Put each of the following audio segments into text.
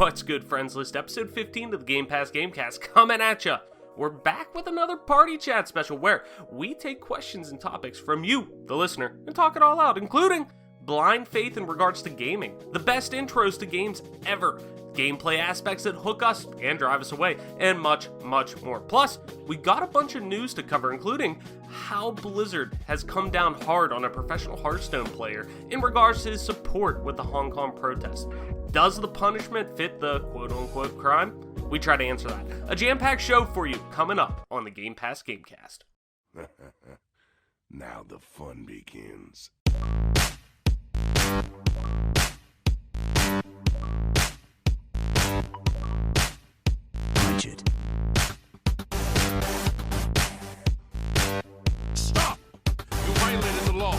What's good, friends list? Episode 15 of the Gamecast coming at ya. We're back with another party chat special where we take questions and topics from you, the listener, and talk it all out, including blind faith in regards to gaming, the best intros to games ever, gameplay aspects that hook us and drive us away, and much, much more. Plus, we got a bunch of news to cover, including how Blizzard has come down hard on a professional Hearthstone player in regards to his support with the Hong Kong protest. Does the punishment fit the quote-unquote crime? We try to answer that. A jam-packed show for you coming up on the Game Pass Gamecast. Now the fun begins. Budget. Stop! You violated the law.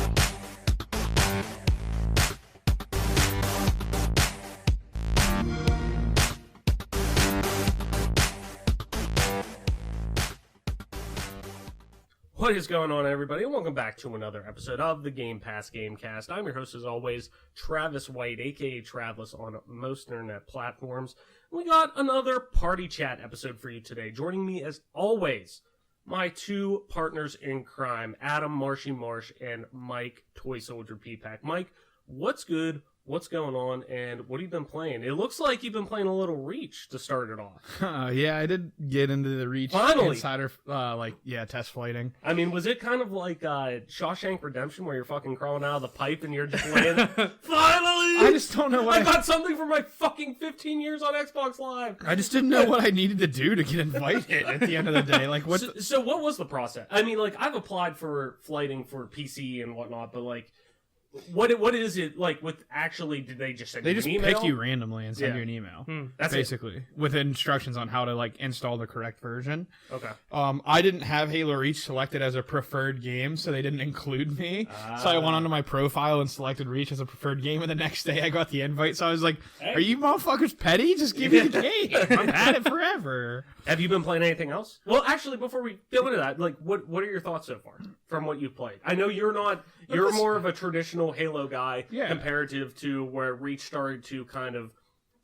What is going on, everybody, and welcome back to another episode of the Game Pass Gamecast. I'm your host, as always, Travis White, aka Travis, on most internet platforms. We got another party chat episode for you today. Joining me, as always, my two partners in crime, Adam Marshy Marsh and Mike Toy Soldier P-Pack. Mike, what's good? What's going on, and what have you been playing? It looks like you've been playing a little Reach to start it off. Yeah, I did get into the Reach Finally. Insider, test flighting. I mean, was it kind of like Shawshank Redemption, where you're fucking crawling out of the pipe and you're just laying, finally! I just don't know what I got something for my fucking 15 years on Xbox Live! I just didn't know what I needed to do to get invited at the end of the day. Like, what? So what was the process? I mean, like, I've applied for flighting for PC and whatnot, but like, what is it like with actually? Did they just send They you just an email? pick you randomly and send Yeah. you an email. That's basically with instructions on how to like install the correct version. Okay. I didn't have Halo Reach selected as a preferred game, so they didn't include me. So I went onto my profile and selected Reach as a preferred game, and the next day I got the invite. So I was like, Hey. "Are you motherfuckers petty? Just give me the game. I've had it forever." Have you been playing anything else? Well, actually, before we go into that, like, what are your thoughts so far from what you've played? I know you're more of a traditional Halo guy, Yeah. comparative to where Reach started to kind of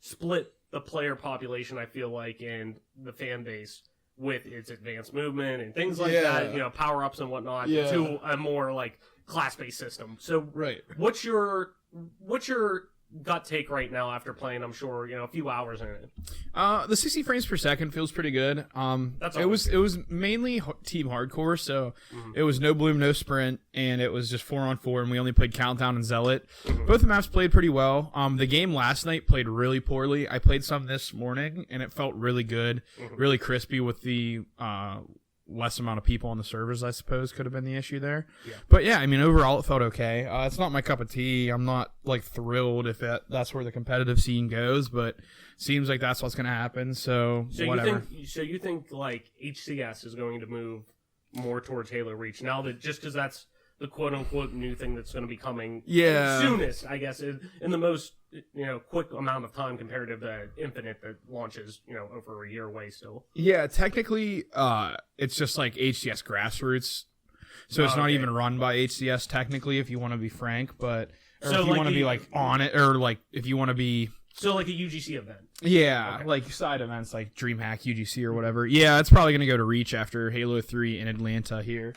split the player population, I feel like, and the fan base with its advanced movement and things like that, you know, power-ups and whatnot, Yeah. to a more, like, class-based system. So, Right. what's your gut take right now after playing, I'm sure, you know, a few hours in it? The 60 frames per second feels pretty good. That's it always was mainly team hardcore, so it was no bloom, no sprint, and it was just 4-on-4, and we only played Countdown and Zealot. Both the maps played pretty well. The game last night played really poorly. I played some this morning, and it felt really good, really crispy with the less amount of people on the servers, I suppose, could have been the issue there. Yeah. But yeah, I mean, overall it felt okay. It's not my cup of tea. I'm not like thrilled if that's where the competitive scene goes, but seems like that's what's going to happen. So whatever. You think like HCS is going to move more towards Halo Reach now, that just because that's the quote unquote new thing that's going to be coming soonest, I guess, in the most, you know, quick amount of time comparative to Infinite that launches, you know, over a year away still. Yeah, technically, it's just like HCS grassroots, so it's not even run by HCS technically, if you want to be frank. But if you want to be like on it, or like if you want to be like a UGC event. Yeah, Okay. like side events like DreamHack, UGC, or whatever. Yeah, it's probably gonna go to Reach after Halo 3 in Atlanta here.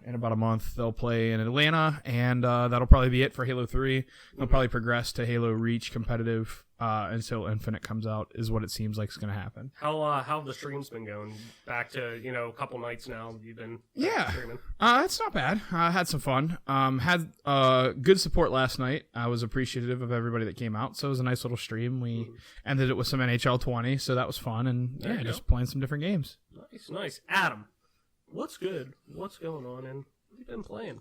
In about a month, they'll play in Atlanta, and that'll probably be it for Halo 3. They'll probably progress to Halo Reach competitive until Infinite comes out, is what it seems like is going to happen. How have the streams been going? Back to, you know, a couple nights now you've been streaming. It's not bad. I had some fun. Had good support last night. I was appreciative of everybody that came out, so it was a nice little stream. We ended it with some NHL 20, so that was fun, and There you just playing some different games. Nice. Adam, what's good? What's going on, and what have you been playing?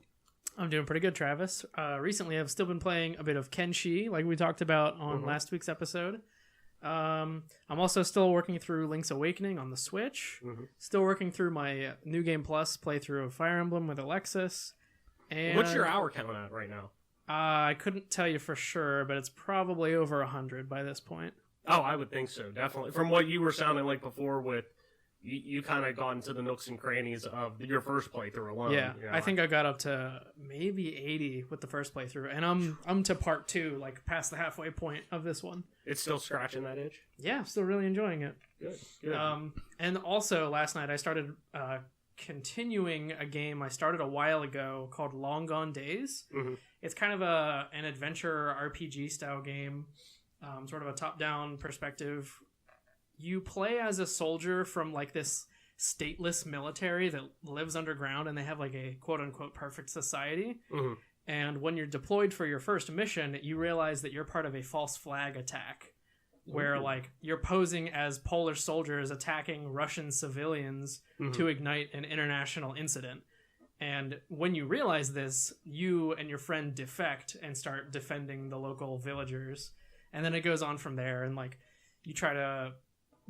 I'm doing pretty good, Travis. Recently, I've still been playing a bit of Kenshi, like we talked about on last week's episode. I'm also still working through Link's Awakening on the Switch. Still working through my New Game Plus playthrough of Fire Emblem with Alexis. And What's your hour count at right now? I couldn't tell you for sure, but it's probably over 100 by this point. Oh, I would think so, definitely. From what you were sounding like before with you kind of got into the nooks and crannies of your first playthrough alone. Yeah, you know? I think I got up to maybe 80 with the first playthrough, and I'm to part 2, like past the halfway point of this one. It's still scratching that itch. Yeah, I'm still really enjoying it. Good. And also last night I started continuing a game I started a while ago called Long Gone Days. Mm-hmm. It's kind of an adventure RPG style game, sort of a top-down perspective. You play as a soldier from like this stateless military that lives underground, and they have like a quote-unquote perfect society. Mm-hmm. And when you're deployed for your first mission, you realize that you're part of a false flag attack, where like you're posing as Polish soldiers attacking Russian civilians to ignite an international incident. And when you realize this, you and your friend defect and start defending the local villagers. And then it goes on from there, and like you try to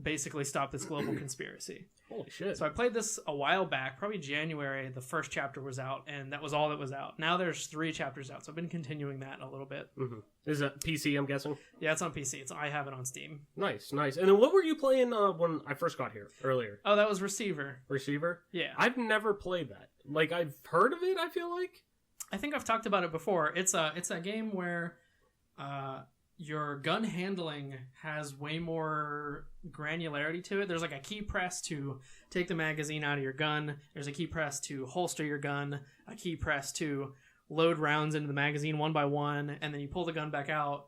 basically stop this global conspiracy. Holy shit. So I played this a while back, probably January. The first chapter was out, and that was all that was out. Now there's 3 chapters out, so I've been continuing that a little bit. Mm-hmm. Is it PC, I'm guessing? Yeah, it's on PC. I have it on Steam. Nice. And then what were you playing when I first got here earlier? Oh, that was Receiver. Receiver? Yeah. I've never played that. Like, I've heard of it, I feel like. I think I've talked about it before. It's a game where your gun handling has way more granularity to it. There's like a key press to take the magazine out of your gun. There's a key press to holster your gun. A key press to load rounds into the magazine one by one, and then you pull the gun back out,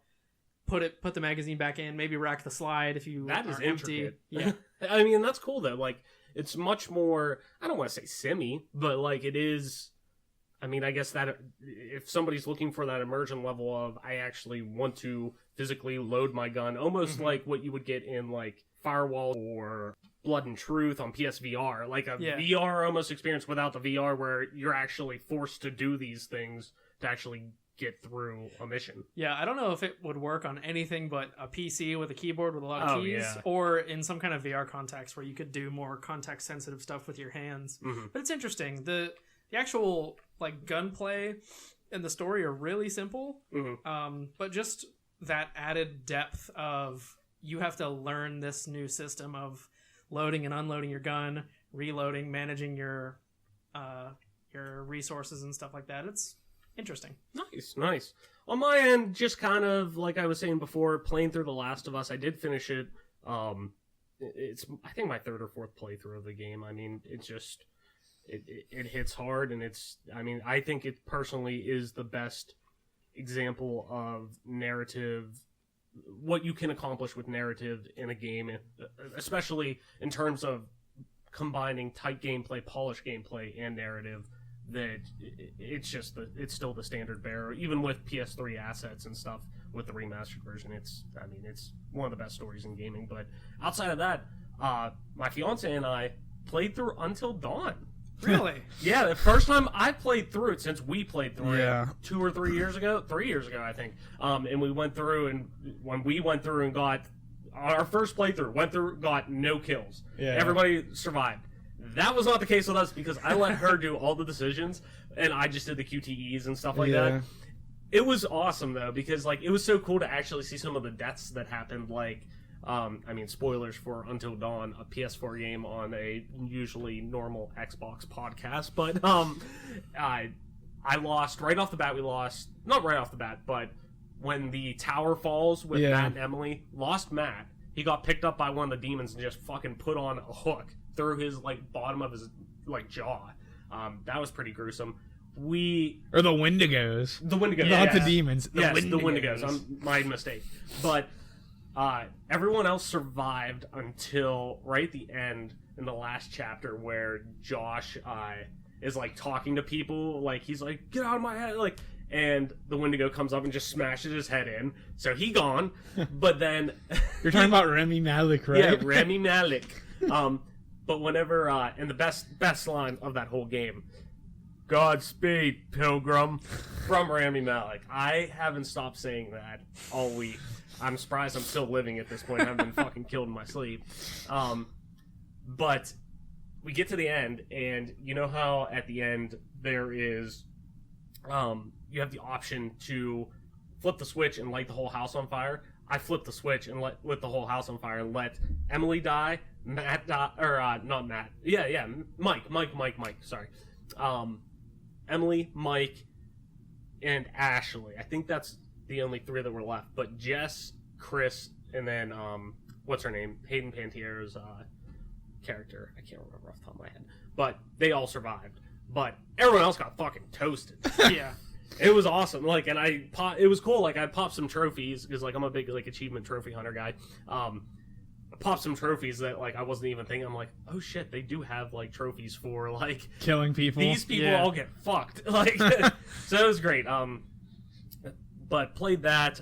put the magazine back in, maybe rack the slide if you That is are empty. intricate. Yeah. I mean, that's cool, though. Like, it's much more, I don't want to say simmy, but like it is. I mean, I guess that if somebody's looking for that immersion level of, I actually want to physically load my gun, almost like what you would get in like Firewall or Blood and Truth on PSVR, like a VR almost experience without the VR, where you're actually forced to do these things to actually get through a mission. Yeah, I don't know if it would work on anything but a PC with a keyboard with a lot of keys, or in some kind of VR context where you could do more context sensitive stuff with your hands. Mm-hmm. But it's interesting. The actual like gunplay and the story are really simple, but just that added depth of you have to learn this new system of loading and unloading your gun, reloading, managing your resources and stuff like that. It's interesting. Nice. On my end, just kind of like I was saying before, playing through The Last of Us. I did finish it. It's I think my 3rd or 4th playthrough of the game. I mean, it's just it hits hard, and I think it personally is the best example of narrative, what you can accomplish with narrative in a game, especially in terms of combining tight gameplay, polished gameplay, and narrative. That it's still the standard bearer, even with PS3 assets and stuff. With the remastered version, it's one of the best stories in gaming. But outside of that, my fiance and I played through Until Dawn. Really? Yeah, the first time I played through it since we played through Yeah. it 2 or 3 years ago. 3 years ago, I think. And we went through, and when we went through and got our first playthrough, got no kills. Yeah. Everybody survived. That was not the case with us because I let her do all the decisions, and I just did the QTEs and stuff like that. It was awesome though, because like it was so cool to actually see some of the deaths that happened. Like, spoilers for Until Dawn, a PS4 game on a usually normal Xbox podcast, but I lost right off the bat. We lost, not right off the bat, but when the tower falls with Matt and Emily, lost Matt. He got picked up by one of the demons and just fucking put on a hook through his like bottom of his like jaw. That was pretty gruesome. Or the Wendigos. The Wendigos. Not the demons. The Wendigos. My mistake. But everyone else survived until right at the end in the last chapter where Josh is like talking to people. Like he's like, get out of my head. Like, and the Wendigo comes up and just smashes his head in. So he gone. But then You're talking about Remy Malik, right? Yeah, Remy Malik. But whenever and the best line of that whole game, Godspeed, Pilgrim, from Rami Malek. I haven't stopped saying that all week. I'm surprised I'm still living at this point. I've been fucking killed in my sleep. But we get to the end, and you know how at the end there is, you have the option to flip the switch and light the whole house on fire. I flipped the switch and lit the whole house on fire and let Emily die, Matt die, or not Matt. Yeah, Mike. Sorry, Emily, Mike, and Ashley. I think that's the only 3 that were left. But Jess, Chris, and then what's her name? Hayden Pantiere's character. I can't remember off the top of my head. But they all survived. But everyone else got fucking toasted. Yeah. It was awesome. Like, and it was cool. Like, I popped some trophies because, like, I'm a big like achievement trophy hunter guy. I popped some trophies that like I wasn't even thinking. I'm like, oh shit, they do have like trophies for like killing people. These people all get fucked. Like, so it was great. But played that.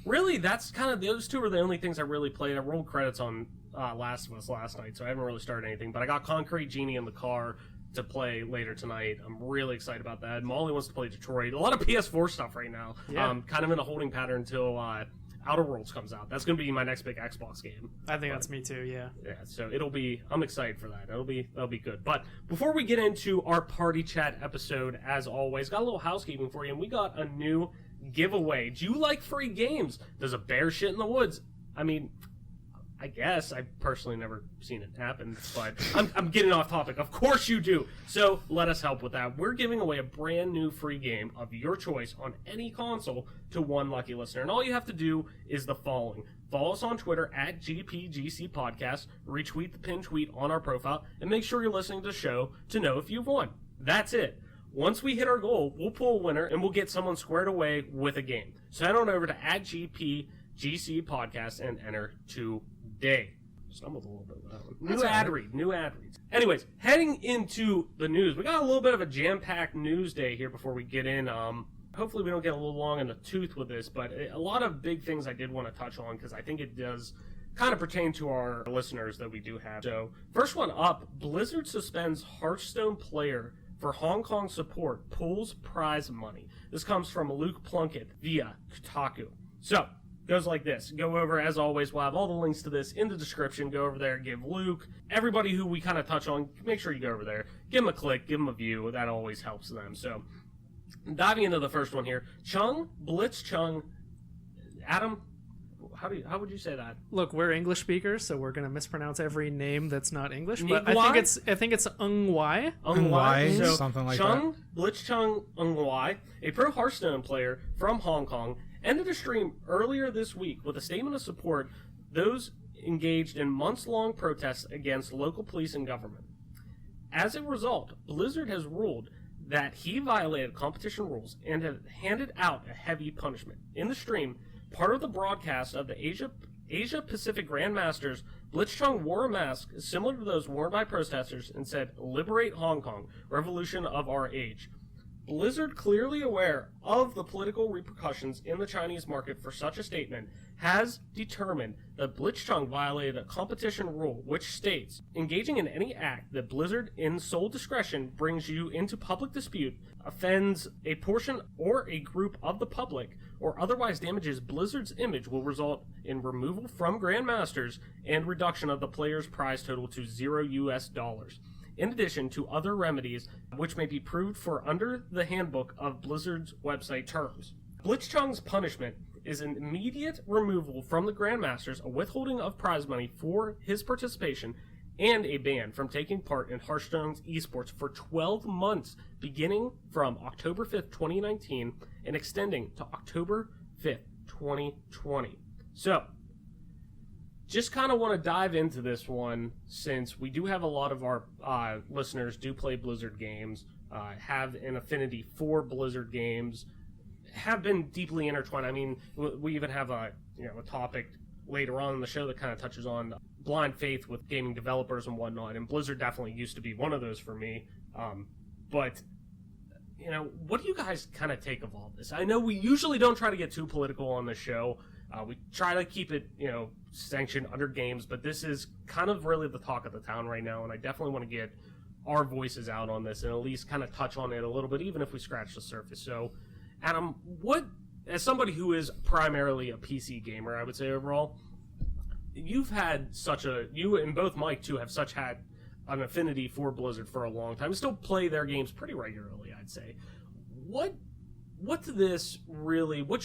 Really, that's kind of those 2 are the only things I really played. I rolled credits on Last of Us last night, so I haven't really started anything. But I got Concrete Genie in the car to play later tonight. I'm really excited about that. Molly wants to play Detroit. A lot of PS4 stuff right now. Yeah. Kind of in a holding pattern until Outer Worlds comes out. That's going to be my next big Xbox game. I think that's me too, yeah. Yeah, so I'm excited for that. That'll be good. But before we get into our party chat episode, as always, got a little housekeeping for you, and we got a new giveaway. Do you like free games? Does a bear shit in the woods? I mean, I guess. I've personally never seen it happen, but I'm getting off topic. Of course you do. So let us help with that. We're giving away a brand new free game of your choice on any console to one lucky listener. And all you have to do is the following. Follow us on Twitter at GPGC Podcast, retweet the pinned tweet on our profile, and make sure you're listening to the show to know if you've won. That's it. Once we hit our goal, we'll pull a winner and we'll get someone squared away with a game. So head on over to at GPGC Podcast and enter today. Stumbled a little bit with that one. New ad reads. Anyways, heading into the news, we got a little bit of a jam-packed news day here before we get in. Hopefully we don't get a little long in the tooth with this, but a lot of big things I did want to touch on because I think it does kind of pertain to our listeners that we do have. So, first one up, Blizzard suspends Hearthstone player for Hong Kong support, pulls prize money. This comes from Luke Plunkett via Kotaku. So, goes like this. Go over, as always, we'll have all the links to this in the description. Go over there, give Luke, everybody who we kind of touch on, make sure you go over there. Give them a click, give them a view. That always helps them. So, diving into the first one here. Blitzchung. Adam, how would you say that? Look, we're English speakers, so we're gonna mispronounce every name that's not English. But I think it's Ungwai. Ungwai, something like that. Blitzchung Ungwai, a pro Hearthstone player from Hong Kong, ended a stream earlier this week with a statement of support those engaged in months-long protests against local police and government. As a result, Blizzard has ruled that he violated competition rules and have handed out a heavy punishment. In the stream, part of the broadcast of the Asia Pacific Grandmasters, Blitzchung wore a mask similar to those worn by protesters and said, "Liberate Hong Kong, revolution of our age." Blizzard, clearly aware of the political repercussions in the Chinese market for such a statement, has determined that Blitzchung violated a competition rule which states, engaging in any act that Blizzard in sole discretion brings you into public dispute, offends a portion or a group of the public, or otherwise damages Blizzard's image will result in removal from Grandmasters and reduction of the player's prize total to $0 in addition to other remedies which may be proved for under the handbook of Blizzard's website terms. Blitzchung's punishment is an immediate removal from the Grandmasters, a withholding of prize money for his participation, and a ban from taking part in Hearthstone's esports for 12 months, beginning from October 5th, 2019, and extending to October 5th, 2020. So, just kind of want to dive into this one since we do have a lot of our listeners do play Blizzard games, have an affinity for Blizzard games, have been deeply intertwined. I mean, we even have a topic later on in the show that kind of touches on blind faith with gaming developers and whatnot, and Blizzard definitely used to be one of those for me. But what do you guys kind of take of all this? I know we usually don't try to get too political on the show. We try to keep it, sanctioned under games, but this is kind of really the talk of the town right now, and I definitely want to get our voices out on this and at least kind of touch on it a little bit, even if we scratch the surface. So, Adam, as somebody who is primarily a PC gamer, I would say overall, you've had you and both Mike too have had an affinity for Blizzard for a long time. Still play their games pretty regularly, I'd say. What's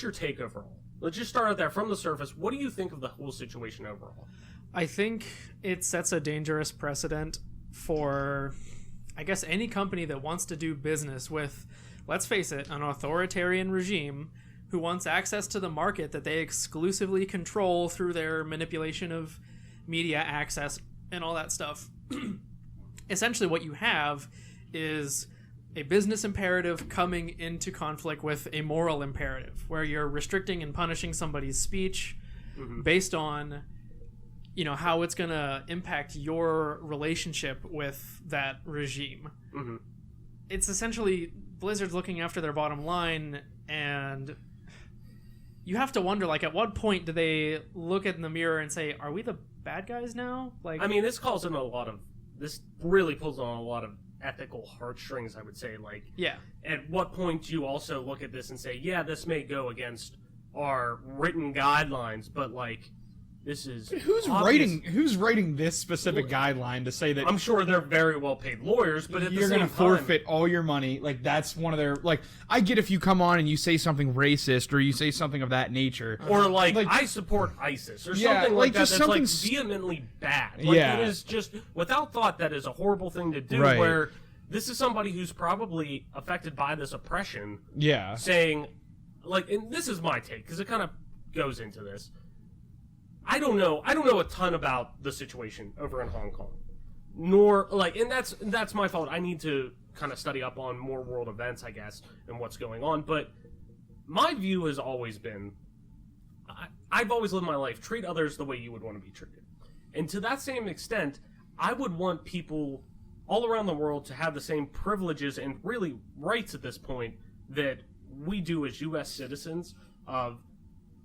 your take overall? let's just start out there from the surface. What do you think of the whole situation overall? I think it sets a dangerous precedent for, I guess, any company that wants to do business with, let's face it, an authoritarian regime who wants access to the market that they exclusively control through their manipulation of media access and all that stuff. Essentially what you have is a business imperative coming into conflict with a moral imperative, where you're restricting and punishing somebody's speech based on, you know, how it's going to impact your relationship with that regime. It's essentially Blizzard's looking after their bottom line, and you have to wonder, like, at what point do they look in the mirror and say, are we the bad guys now? Like, I mean, this really pulls on a lot of ethical heartstrings, I would say. Like, yeah. At what point do you also look at this and say, yeah, this may go against our written guidelines, but, like, this is who's writing this specific guideline to say that? I'm sure they're very well paid lawyers, but at you're going to forfeit all your money. Like, that's one of their, like, I get if you come on and you say something racist or you say something of that nature, or like I support ISIS or something like that. That's like vehemently bad. Like, it is just without thought. That is a horrible thing to do. Right. Where this is somebody who's probably affected by this oppression. Yeah. Saying, like, and this is my take because it kind of goes into this. I don't know a ton about the situation over in Hong Kong, nor like, and that's my fault. I need to kind of study up on more world events, I guess, and what's going on. But my view has always been, I've always lived my life, treat others the way you would want to be treated, and to that same extent, I would want people all around the world to have the same privileges and really rights at this point that we do as U.S. citizens. Of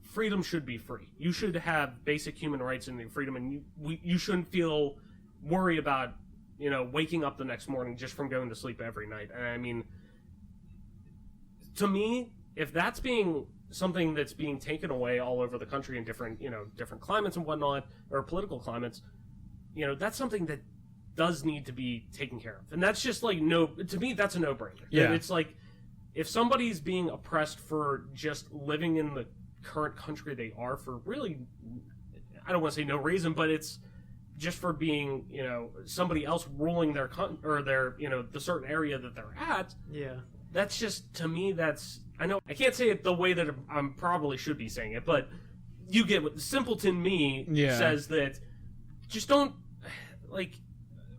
freedom should be free. You should have basic human rights and freedom, and you shouldn't feel worried about, you know, waking up the next morning just from going to sleep every night. And I mean, to me, if that's being something that's being taken away all over the country in different climates and whatnot, or political climates, you know, that's something that does need to be taken care of. And that's just like, to me, that's a no-brainer. Yeah. It's like, if somebody's being oppressed for just living in the current country they are for really, I don't want to say no reason, but it's just for being, you know, somebody else ruling their you know, the certain area that they're at. Yeah. That's just, to me, that's, I know I can't say it the way that I probably should be saying it, but you get what simpleton me says, that just don't, like,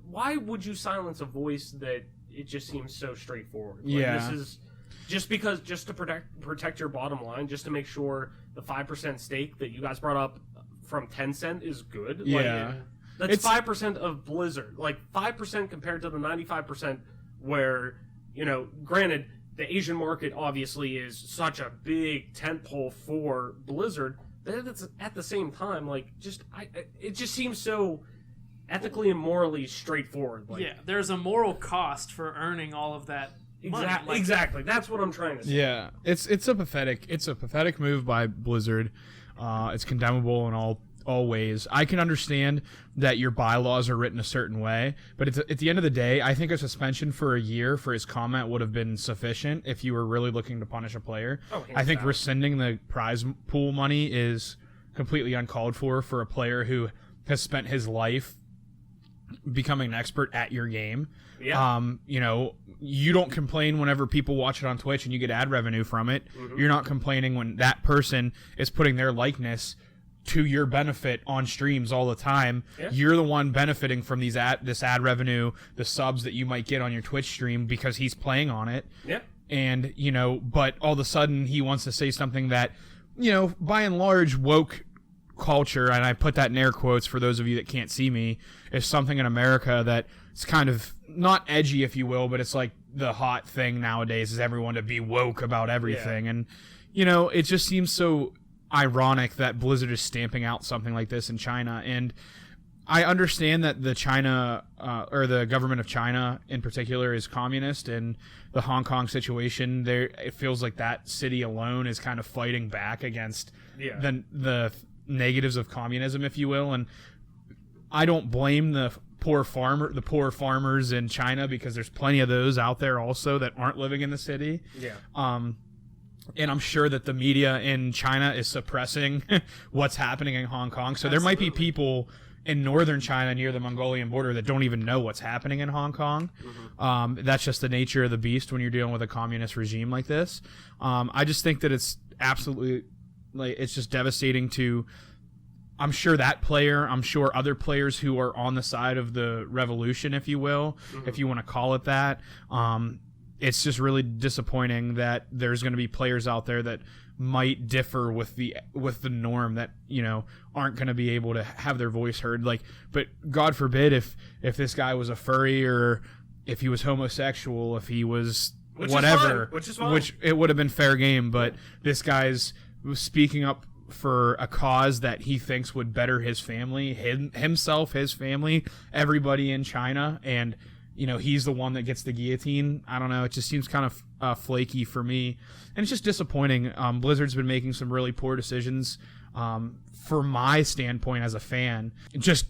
why would you silence a voice that it just seems so straightforward? Like, this is just to protect your bottom line, just to make sure the 5% stake that you guys brought up from Tencent is good. Yeah. Like, that's 5% of Blizzard. Like, 5% compared to the 95% where, you know, granted, the Asian market obviously is such a big tentpole for Blizzard, but it's at the same time, like, it just seems so ethically and morally straightforward. Like, yeah, there's a moral cost for earning all of that. Exactly. That's what I'm trying to say. Yeah, it's a pathetic move by Blizzard. It's condemnable in all ways. I can understand that your bylaws are written a certain way, but at the end of the day, I think a suspension for a year for his comment would have been sufficient if you were really looking to punish a player. I think rescinding the prize pool money is completely uncalled for a player who has spent his life becoming an expert at your game. Yeah. You know, you don't complain whenever people watch it on Twitch and you get ad revenue from it. You're not complaining when that person is putting their likeness to your benefit on streams all the time. Yeah. You're the one benefiting from this ad revenue, the subs that you might get on your Twitch stream because he's playing on it. Yeah. And, you know, but all of a sudden he wants to say something that, you know, by and large, woke culture, and I put that in air quotes for those of you that can't see me, is something in America that it's kind of not edgy, if you will, but it's like the hot thing nowadays is everyone to be woke about everything. Yeah. And, you know, it just seems so ironic that Blizzard is stamping out something like this in China. And I understand that the government of China in particular is communist, and the Hong Kong situation there, it feels like that city alone is kind of fighting back against the negatives of communism, if you will. And I don't blame the poor farmers in China, because there's plenty of those out there also that aren't living in the city. Yeah. And I'm sure that the media in China is suppressing what's happening in Hong Kong. So there might be people in northern China near the Mongolian border that don't even know what's happening in Hong Kong. That's just the nature of the beast when you're dealing with a communist regime like this. I just think that it's absolutely, like, it's just devastating to, I'm sure that player, I'm sure other players who are on the side of the revolution, if you will, if you want to call it that. It's just really disappointing that there's going to be players out there that might differ with the norm, that, you know, aren't going to be able to have their voice heard. Like, but God forbid if this guy was a furry, or if he was homosexual, if he was whatever, which it would have been fair game. But this guy's speaking up for a cause that he thinks would better his family, himself, his family, everybody in China, and, you know, he's the one that gets the guillotine. I don't know. It just seems kind of flaky for me. And it's just disappointing. Blizzard's been making some really poor decisions. For my standpoint as a fan, just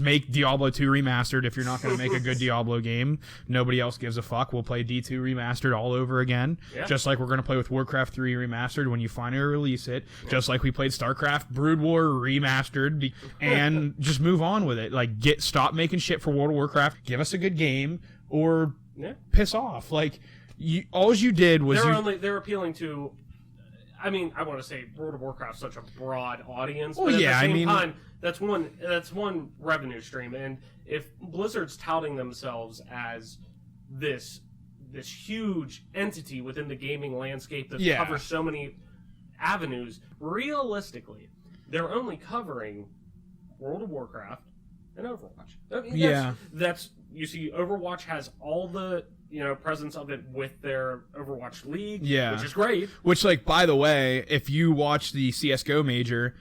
make Diablo 2 remastered. If you're not going to make a good Diablo game, nobody else gives a fuck. We'll play D2 remastered all over again. Yeah. Just like we're going to play with Warcraft 3 remastered when you finally release it. Just like we played StarCraft Brood War remastered, and just move on with it. Like, stop making shit for World of Warcraft. Give us a good game, or piss off. Like, all you did was they're appealing to. I mean, I want to say World of Warcraft's such a broad audience, but well, at yeah, the same time, that's one revenue stream. And if Blizzard's touting themselves as this huge entity within the gaming landscape that covers so many avenues, realistically, they're only covering World of Warcraft and Overwatch. I mean, that's you see, Overwatch has all the, you know, presence of it with their Overwatch League, which is great. Which, like, by the way, if you watch the CSGO major,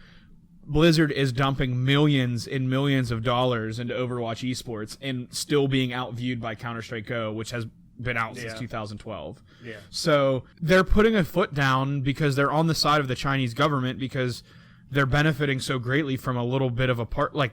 Blizzard is dumping millions and millions of dollars into Overwatch esports and still being outviewed by Counter-Strike Go, which has been out since 2012. Yeah. So they're putting a foot down because they're on the side of the Chinese government, because they're benefiting so greatly from a little bit of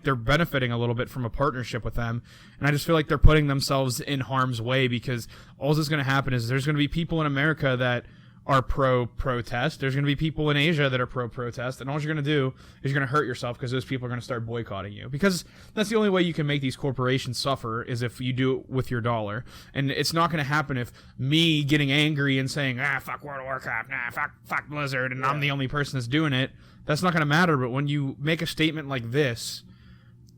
they're benefiting a little bit from a partnership with them. And I just feel like they're putting themselves in harm's way, because all that's going to happen is there's going to be people in America that are pro-protest. There's going to be people in Asia that are pro-protest. And all you're going to do is you're going to hurt yourself, because those people are going to start boycotting you. Because that's the only way you can make these corporations suffer, is if you do it with your dollar. And it's not going to happen if me getting angry and saying, fuck World of Warcraft, fuck Blizzard, and I'm the only person that's doing it. That's not going to matter. But when you make a statement like this,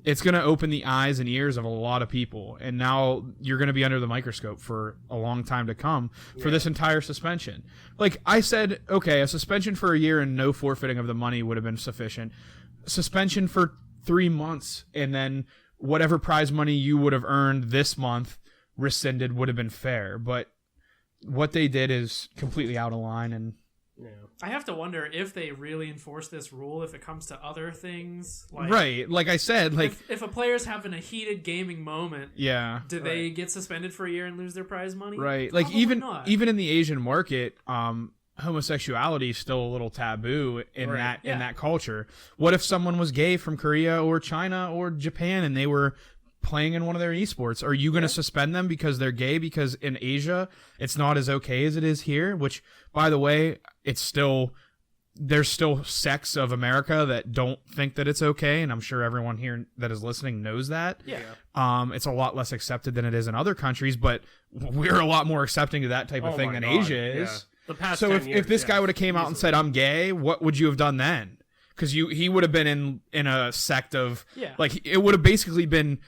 it's going to open the eyes and ears of a lot of people. And now you're going to be under the microscope for a long time to come for this entire suspension. Like I said, okay, a suspension for a year and no forfeiting of the money would have been sufficient. Suspension for 3 months, and then whatever prize money you would have earned this month rescinded would have been fair. But what they did is completely out of line. And I have to wonder if they really enforce this rule if it comes to other things. Right, like I said, like if a player's having a heated gaming moment, do they get suspended for a year and lose their prize money? Right, Probably like even not. in the Asian market, homosexuality is still a little taboo in that culture. What if someone was gay from Korea or China or Japan and they were playing in one of their esports? Are you going to suspend them because they're gay? Because in Asia, it's not as okay as it is here, which, by the way, there's still sects of America that don't think that it's okay, and I'm sure everyone here that is listening knows that. It's a lot less accepted than it is in other countries, but we're a lot more accepting to that type of thing than Asia is. The past so 10 years, if this guy would have came out and said, I'm gay, what would you have done then? Because he would have been in a sect of, like, it would have basically been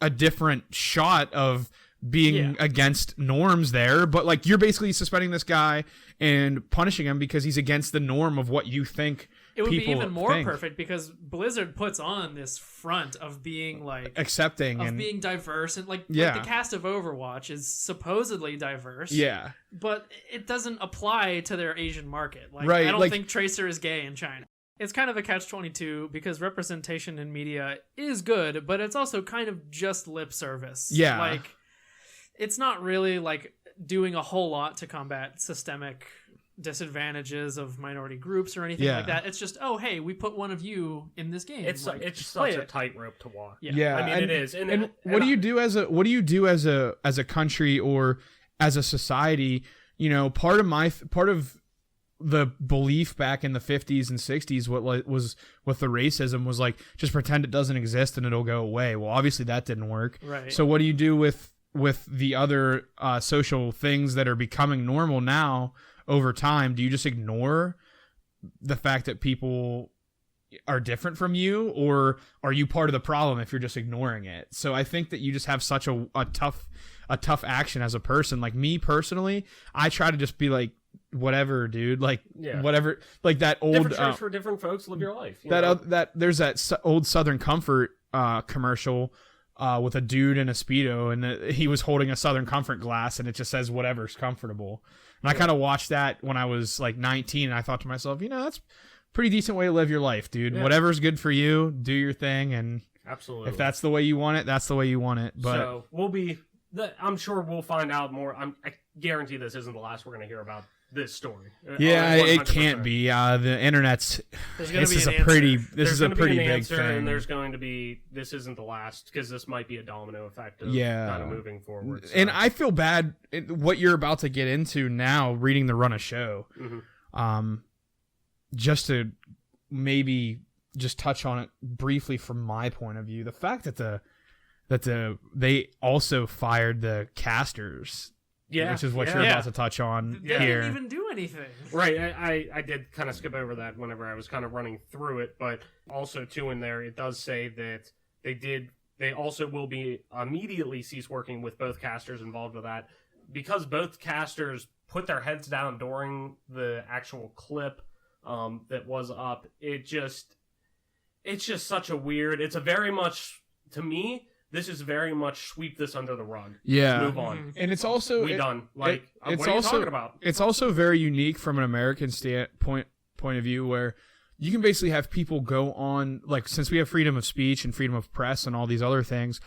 a different shot of being against norms there, but like you're basically suspending this guy and punishing him because he's against the norm of what you think. It would be even more perfect because Blizzard puts on this front of being like accepting of and being diverse, and like the cast of Overwatch is supposedly diverse, but it doesn't apply to their Asian market. Like I don't think Tracer is gay in China. It's kind of a catch-22 because representation in media is good, but it's also kind of just lip service. Yeah. Like, it's not really, like, doing a whole lot to combat systemic disadvantages of minority groups or anything like that. It's just, oh, hey, we put one of you in this game. It's such a tightrope to walk. Yeah. I mean, it is. And what do you do as a country or as a society? You know, part of the belief back in the 50s and 60s, what was with the racism was like, just pretend it doesn't exist and it'll go away. Well, obviously that didn't work. Right. So what do you do with the other social things that are becoming normal now over time? Do you just ignore the fact that people are different from you, or are you part of the problem if you're just ignoring it? So I think that you just have such a tough action as a person. Like me personally, I try to just be like, whatever, dude, like whatever, like that old different strokes for different folks. Live your life. There's that old Southern Comfort commercial with a dude in a Speedo, and he was holding a Southern Comfort glass, and it just says whatever's comfortable. And I kind of watched that when I was like 19, and I thought to myself, that's a pretty decent way to live your life, dude. Yeah. Whatever's good for you, do your thing, and absolutely, if that's the way you want it, that's the way you want it. But so I'm sure we'll find out more. I guarantee this isn't the last we're going to hear about this story. Yeah, it can't be. The internet's. This is a pretty big thing, and there's going to be. This isn't the last, because this might be a domino effect of kind of moving forward. So. And I feel bad what you're about to get into now, reading the run of show. Mm-hmm. Just to maybe just touch on it briefly from my point of view, the fact that they also fired the casters. Yeah, which is what you're about to touch on here. They didn't even do anything. Right, I did kind of skip over that whenever I was kind of running through it, but also too in there it does say that they also will be immediately cease working with both casters involved with that, because both casters put their heads down during the actual clip that was up. It's just such a weird. It's a very much, to me, this is very much sweep this under the rug. Yeah. Move on. And it's also done. Like, what are you talking about? It's also very unique from an American point of view, where you can basically have people go on, like, since we have freedom of speech and freedom of press and all these other things,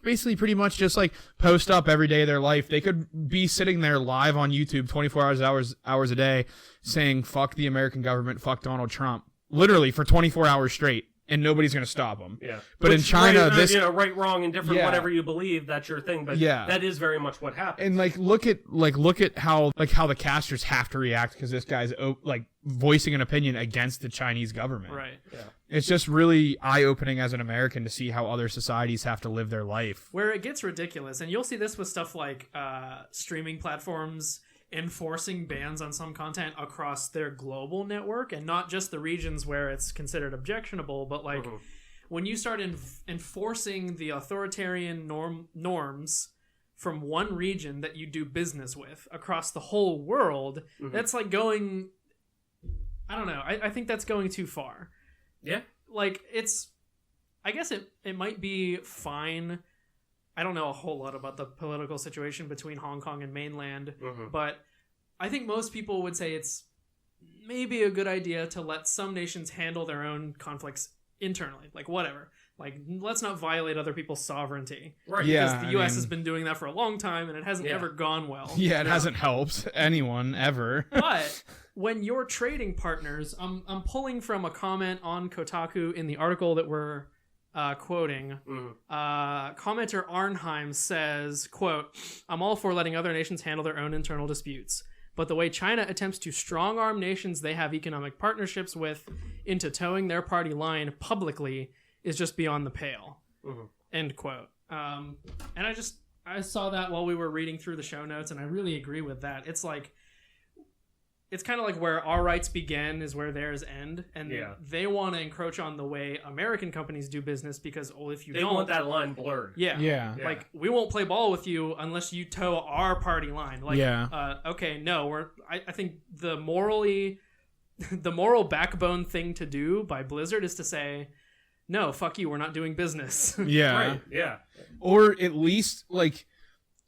basically pretty much just like post up every day of their life. They could be sitting there live on YouTube 24 hours a day saying, fuck the American government, fuck Donald Trump, literally for 24 hours straight. And nobody's going to stop them. Yeah. But in China, right, wrong, and different, whatever you believe, that's your thing. But that is very much what happens. And look at how the casters have to react, because this guy's voicing an opinion against the Chinese government. Right. Yeah. It's just really eye-opening as an American to see how other societies have to live their life. Where it gets ridiculous, and you'll see this with stuff like streaming platforms enforcing bans on some content across their global network, and not just the regions where it's considered objectionable, but when you start enforcing the authoritarian norms from one region that you do business with across the whole world, that's like going, I don't know, I think that's going too far. Yeah. Like, I guess it might be fine. I don't know a whole lot about the political situation between Hong Kong and mainland, but I think most people would say it's maybe a good idea to let some nations handle their own conflicts internally. Like, whatever. Like, let's not violate other people's sovereignty. Right. Yeah, because the U.S. has been doing that for a long time, and it hasn't ever gone well. Yeah, it hasn't helped anyone ever. But when you're trading partners, I'm pulling from a comment on Kotaku in the article that we're quoting. Commenter Arnheim says, quote, "I'm all for letting other nations handle their own internal disputes, but the way China attempts to strong-arm nations they have economic partnerships with into towing their party line publicly is just beyond the pale." End quote. And I saw that while we were reading through the show notes, and I really agree with that. It's like, it's kind of like where our rights begin is where theirs end, and they want to encroach on the way American companies do business, because if you they don't, want that line blurred. Yeah. Like, we won't play ball with you unless you toe our party line. Like, okay, no, I think the moral backbone thing to do by Blizzard is to say, no, fuck you, we're not doing business. Yeah. Right. Yeah. Or at least, like,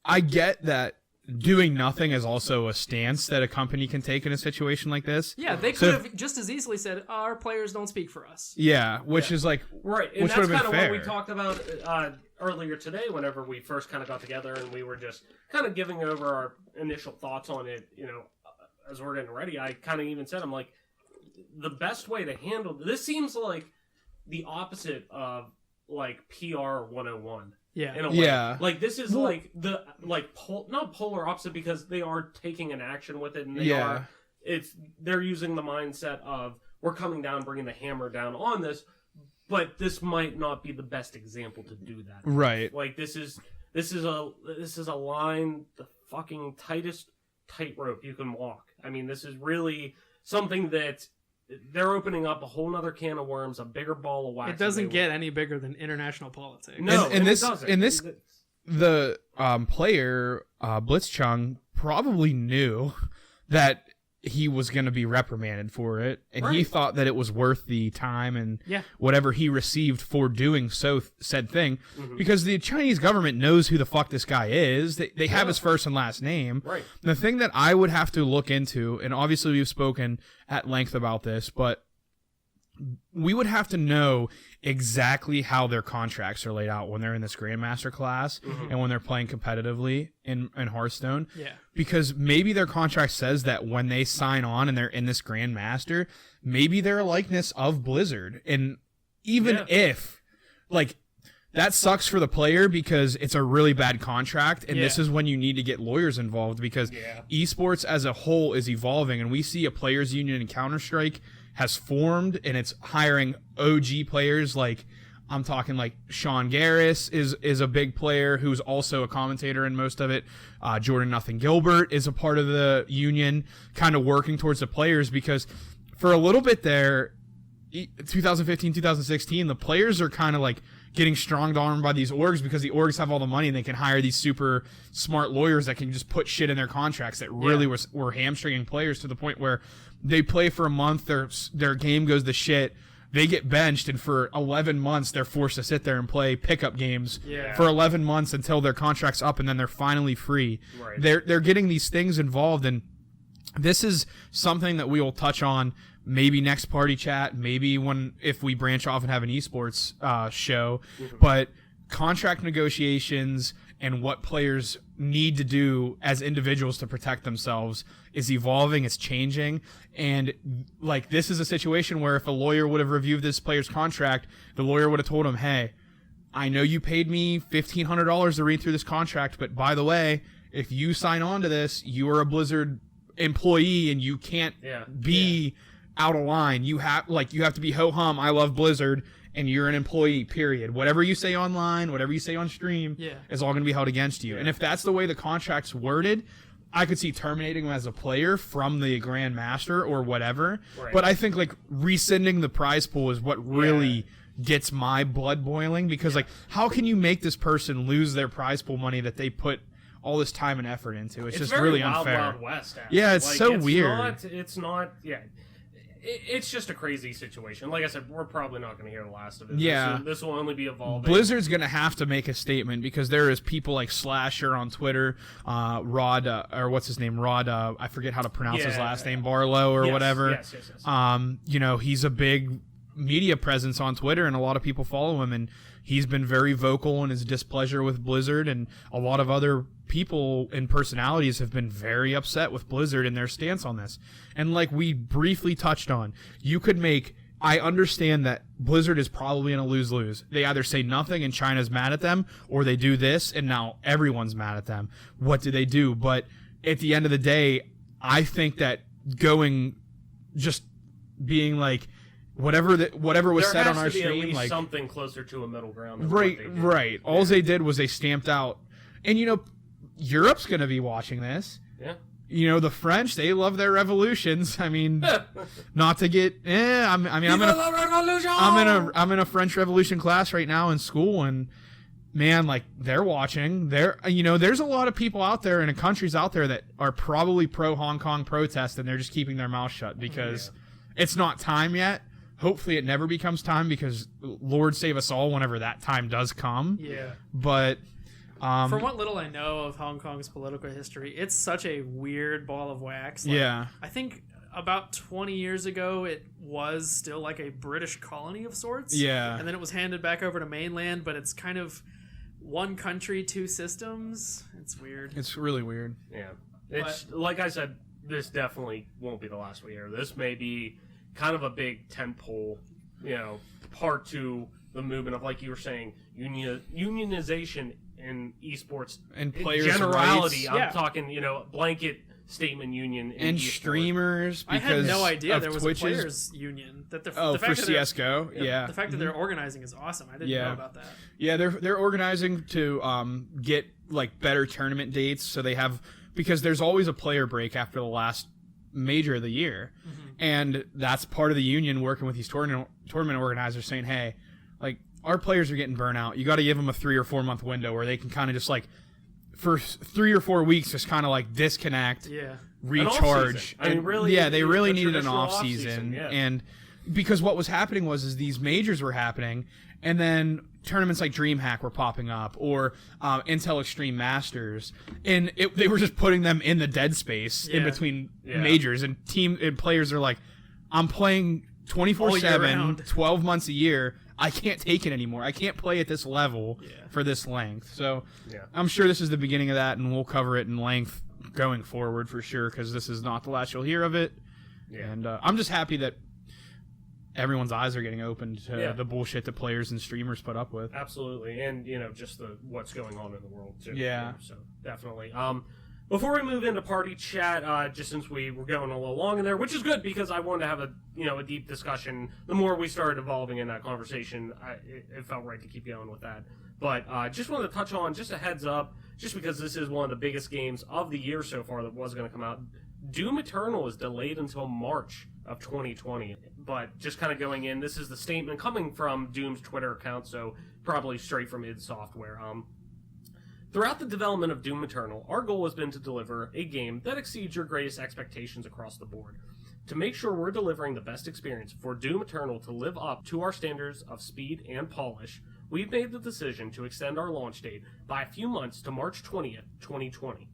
I get that doing nothing is also a stance that a company can take in a situation like this. Yeah, they could have just as easily said, our players don't speak for us. Yeah, which is like, right, and that's kind of what we talked about earlier today whenever we first kind of got together, and we were just kind of giving over our initial thoughts on it, as we're getting ready. I kind of even said, I'm like, the best way to handle this seems like the opposite of like PR 101. Yeah. In a way. Yeah. Like, this is not polar opposite, because they are taking an action with it, and they are they're using the mindset of we're coming down, bringing the hammer down on this, but this might not be the best example to do that. Right. Like this is a line, the fucking tightest tightrope you can walk. I mean, this is really something that they're opening up a whole nother can of worms, a bigger ball of wax. It doesn't get any bigger than international politics. No, and it doesn't. The player Blitzchung probably knew that he was going to be reprimanded for it, and he thought that it was worth the time and whatever he received for doing said thing, because the Chinese government knows who the fuck this guy is. They have his first and last name. Right. The thing that I would have to look into, and obviously we've spoken at length about this, but we would have to know exactly how their contracts are laid out when they're in this Grandmaster class and when they're playing competitively in Hearthstone. Yeah. Because maybe their contract says that when they sign on and they're in this Grandmaster, maybe they're a likeness of Blizzard. And even if, like, that sucks for the player because it's a really bad contract, and this is when you need to get lawyers involved because esports as a whole is evolving, and we see a players union in Counter-Strike has formed, and it's hiring OG players. Like, I'm talking like Sean Garris is a big player who's also a commentator in most of it. Jordan Nothing Gilbert is a part of the union, kind of working towards the players, because for a little bit there, 2015, 2016, the players are kind of like getting stronged armed by these orgs because the orgs have all the money and they can hire these super smart lawyers that can just put shit in their contracts that really were hamstringing players to the point where they play for a month, their game goes to shit, they get benched, and for 11 months they're forced to sit there and play pickup games for 11 months until their contract's up, and then they're finally free. Right. They're getting these things involved, and this is something that we will touch on maybe next party chat, maybe if we branch off and have an esports show. But contract negotiations and what players need to do as individuals to protect themselves is evolving, it's changing. And like, this is a situation where if a lawyer would have reviewed this player's contract, the lawyer would have told him, hey, I know you paid me $1,500 to read through this contract, but by the way, if you sign on to this, you are a Blizzard employee and you can't be out of line. You have to be ho-hum, I love Blizzard, and you're an employee, period. Whatever you say online, whatever you say on stream is all going to be held against you. And if that's the way the contract's worded, I could see terminating him as a player from the Grandmaster or whatever. Right. But I think like rescinding the prize pool is what really gets my blood boiling, because like, how can you make this person lose their prize pool money that they put all this time and effort into? It's just really unfair. Wild West, actually. Yeah, it's so weird. It's just a crazy situation. Like I said, we're probably not going to hear the last of it. Yeah. This will only be evolving. Blizzard's going to have to make a statement, because there is people like Slasher on Twitter, Rod, or what's his name? Rod, I forget how to pronounce his last name, Barlow or whatever. Yes. You know, he's a big media presence on Twitter, and a lot of people follow him, and he's been very vocal in his displeasure with Blizzard, and a lot of other people and personalities have been very upset with Blizzard and their stance on this. And like we briefly touched on, I understand that Blizzard is probably in a lose-lose. They either say nothing and China's mad at them, or they do this and now everyone's mad at them. What do they do? But at the end of the day, I think that being like, whatever was said on our stream, like something closer to a middle ground. Right. All they did was they stamped out, and you know, Europe's going to be watching this. Yeah. You know, the French, they love their revolutions. I mean, not to get, I'm in a French Revolution class right now in school, and man, like, they're watching. There's a lot of people out there and countries out there that are probably pro Hong Kong protest, and they're just keeping their mouth shut because it's not time yet. Hopefully it never becomes time, because Lord save us all whenever that time does come. Yeah. But from what little I know of Hong Kong's political history, it's such a weird ball of wax. I think about 20 years ago, it was still like a British colony of sorts. Yeah. And then it was handed back over to mainland, but it's kind of one country, two systems. It's weird. It's really weird. Yeah. It's like I said, this definitely won't be the last we hear. This may be kind of a big tentpole, part to the movement of, like you were saying, unionization in esports and players' generality. rights. I'm talking, blanket statement union in and esports. streamers. I had no idea of there was Twitch's, a players union. That the for fact that they're- CS:GO. Yeah, the fact that they're organizing is awesome. I didn't know about that. Yeah, they're organizing to get like better tournament dates, so they have, because there's always a player break after the last major of the year, and that's part of the union working with these tournament organizers saying, hey, like, our players are getting burnt out. You got to give them a 3 or 4 month window where they can kind of just like, for 3 or 4 weeks, just kind of like disconnect, recharge. I mean, really, they really needed an off season, yeah. and because what was happening was these majors were happening, and then tournaments like DreamHack were popping up, or Intel Extreme Masters, and they were just putting them in the dead space in between majors, and players are like, I'm playing 24/7, 12 months a year. I can't take it anymore. I can't play at this level for this length. So I'm sure this is the beginning of that, and we'll cover it in length going forward for sure, because this is not the last you'll hear of it. Yeah. And I'm just happy that everyone's eyes are getting opened to the bullshit that players and streamers put up with. Absolutely. And, just what's going on in the world, too. Yeah. So, definitely. Before we move into party chat, just since we were going a little long in there, which is good because I wanted to have a deep discussion. The more we started evolving in that conversation, it felt right to keep going with that. But just wanted to touch on, just a heads up, just because this is one of the biggest games of the year so far that was going to come out. Doom Eternal is delayed until March of 2020. But just kind of going in, this is the statement coming from Doom's Twitter account, so probably straight from id Software. Throughout the development of Doom Eternal, our goal has been to deliver a game that exceeds your greatest expectations across the board. To make sure we're delivering the best experience for Doom Eternal to live up to our standards of speed and polish, we've made the decision to extend our launch date by a few months to March 20th, 2020.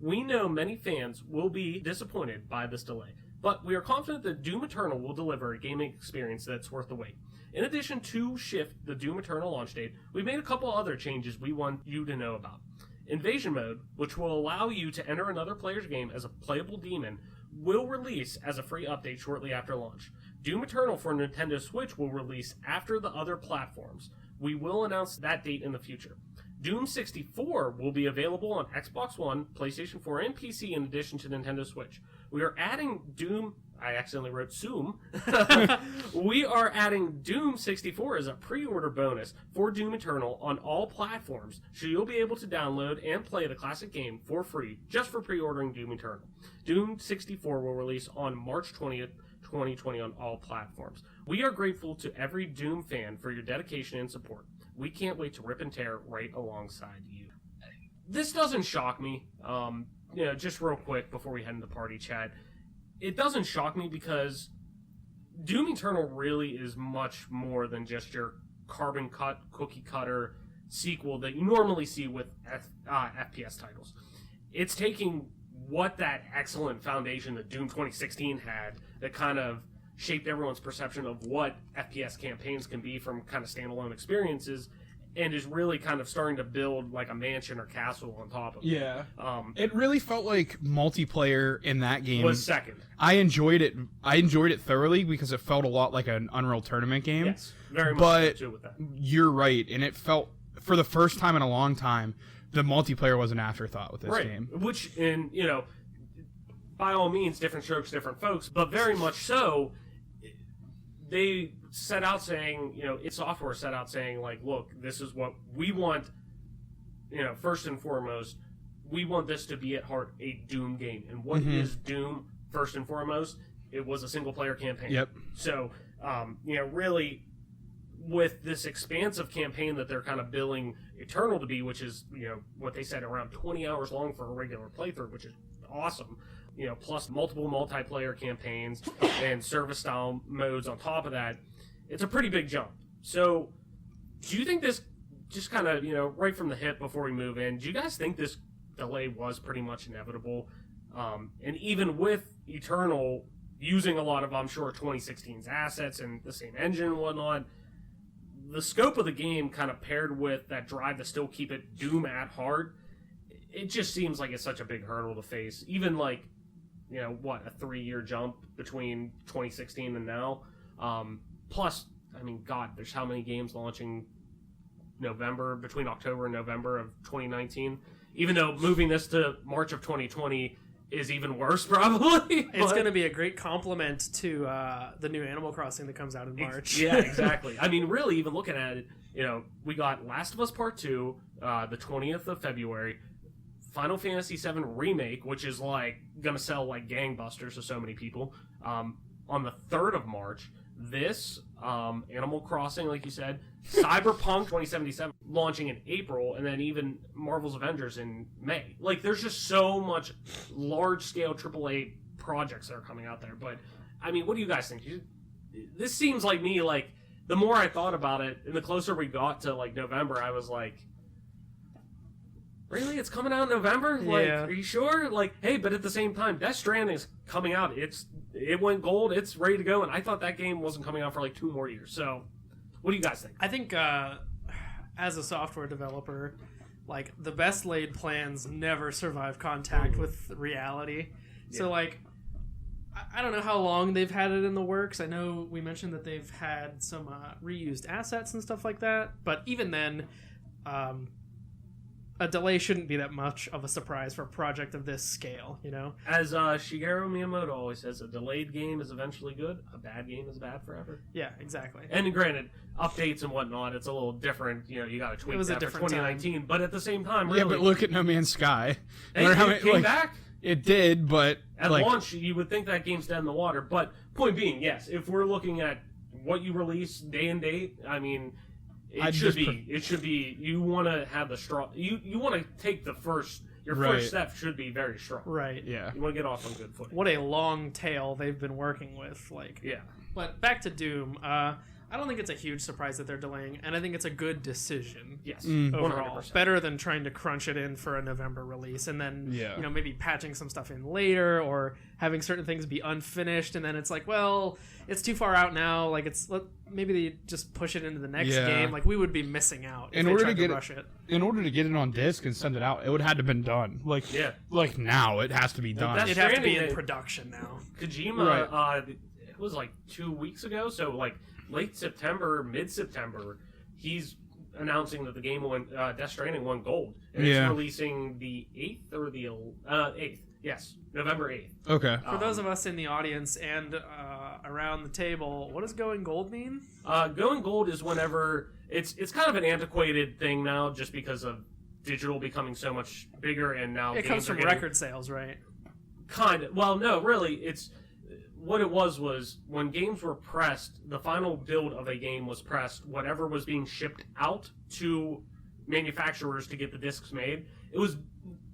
We know many fans will be disappointed by this delay, but we are confident that Doom Eternal will deliver a gaming experience that's worth the wait. In addition to shift the Doom Eternal launch date, we've made a couple other changes we want you to know about. Invasion Mode, which will allow you to enter another player's game as a playable demon, will release as a free update shortly after launch. Doom Eternal for Nintendo Switch will release after the other platforms. We will announce that date in the future. Doom 64 will be available on Xbox One, PlayStation 4, and PC in addition to Nintendo Switch. We are adding Doom... I accidentally wrote Zoom. We are adding Doom 64 as a pre-order bonus for Doom Eternal on all platforms, so you'll be able to download and play the classic game for free just for pre-ordering Doom Eternal. Doom 64 will release on March 20th, 2020 on all platforms. We are grateful to every Doom fan for your dedication and support. We can't wait to rip and tear right alongside you. This doesn't shock me. Just real quick before we head into party chat. It doesn't shock me because Doom Eternal really is much more than just your carbon cut, cookie cutter sequel that you normally see with FPS titles. It's taking what that excellent foundation that Doom 2016 had that kind of shaped everyone's perception of what FPS campaigns can be from kind of standalone experiences, and is really kind of starting to build like a mansion or castle on top of it. Yeah. It really felt like multiplayer in that game was second. I enjoyed it. I enjoyed it thoroughly because it felt a lot like an Unreal Tournament game. Yes, very much but too with that. You're right, and it felt, for the first time in a long time, the multiplayer was an afterthought with this game. Which, by all means, different strokes, different folks, but very much so, they set out saying, id Software set out saying, like, look, this is what we want, first and foremost, we want this to be at heart a Doom game. And what is Doom, first and foremost? It was a single-player campaign. Yep. So, really, with this expansive campaign that they're kind of billing Eternal to be, which is, what they said, around 20 hours long for a regular playthrough, which is awesome. Plus multiple multiplayer campaigns and service-style modes on top of that, it's a pretty big jump. So, do you think this, just kind of, right from the hip before we move in, do you guys think this delay was pretty much inevitable? And even with Eternal using a lot of, I'm sure, 2016's assets and the same engine and whatnot, the scope of the game kind of paired with that drive to still keep it Doom at heart, it just seems like it's such a big hurdle to face. Even like, a 3-year jump between 2016 and now. Plus, I mean, God, there's how many games launching between October and November of 2019. Even though moving this to March of 2020 is even worse, probably. It's going to be a great compliment to the new Animal Crossing that comes out in March. Yeah, exactly. I mean, really, even looking at it, we got Last of Us Part 2, the 20th of February, Final Fantasy VII Remake, which is, like, going to sell like gangbusters to so many people, on the 3rd of March. This, Animal Crossing, like you said, Cyberpunk 2077 launching in April, and then even Marvel's Avengers in May. Like, there's just so much large-scale AAA projects that are coming out there. But, I mean, what do you guys think? This seems like me, like, the more I thought about it, and the closer we got to, like, November, I was like, really? It's coming out in November? Like, Yeah. are you sure? Like, hey, but at the same time, Death Stranding is coming out. It went gold. It's ready to go, and I thought that game wasn't coming out for like 2 more years. So, what do you guys think? I think as a software developer, like, the best laid plans never survive contact with reality. Yeah. So, like, I don't know how long they've had it in the works. I know we mentioned that they've had some reused assets and stuff like that, but even then, a delay shouldn't be that much of a surprise for a project of this scale, As Shigeru Miyamoto always says, a delayed game is eventually good. A bad game is bad forever. Yeah, exactly. And granted, updates and whatnot, it's a little different. You got to tweak It was a that for different 2019. But at the same time, really, Yeah, but look at No Man's Sky. it came back. It did, but At like, launch, you would think that game's dead in the water. But point being, yes, if we're looking at what you release day and date, I mean, it should be. You want to have the strong. You want to take your first step should be very strong. Right. yeah. You want to get off on good footing. What a long tail they've been working with. Like, Yeah. But back to Doom. I don't think it's a huge surprise that they're delaying, and I think it's a good decision. Yes. Overall, 100%. better than trying to crunch it in for a November release and then Yeah. maybe patching some stuff in later or having certain things be unfinished, and then it's like, well, it's too far out now. Like, maybe they just push it into the next Yeah. game. Like, we would be missing out if In they order tried to get rush it. In order to get it on disc and send it out, it would have to been done. Like, Yeah. like now, it has to be done. that's- It'd have to be in Stranding, production now. Kojima, it was like 2 weeks ago, so like late September, mid-September, he's announcing that the game Death Stranding won gold. And Yeah. it's releasing the 8th or the 8th. Yes, November 8th. Okay. For those of us in the audience and around the table, what does going gold mean? Going gold is whenever it's kind of an antiquated thing now, just because of digital becoming so much bigger, and now It games comes are from getting record sales, right? kind of. Well, no, really, it's what it was when games were pressed. The final build of a game was pressed. Whatever was being shipped out to manufacturers to get the discs made,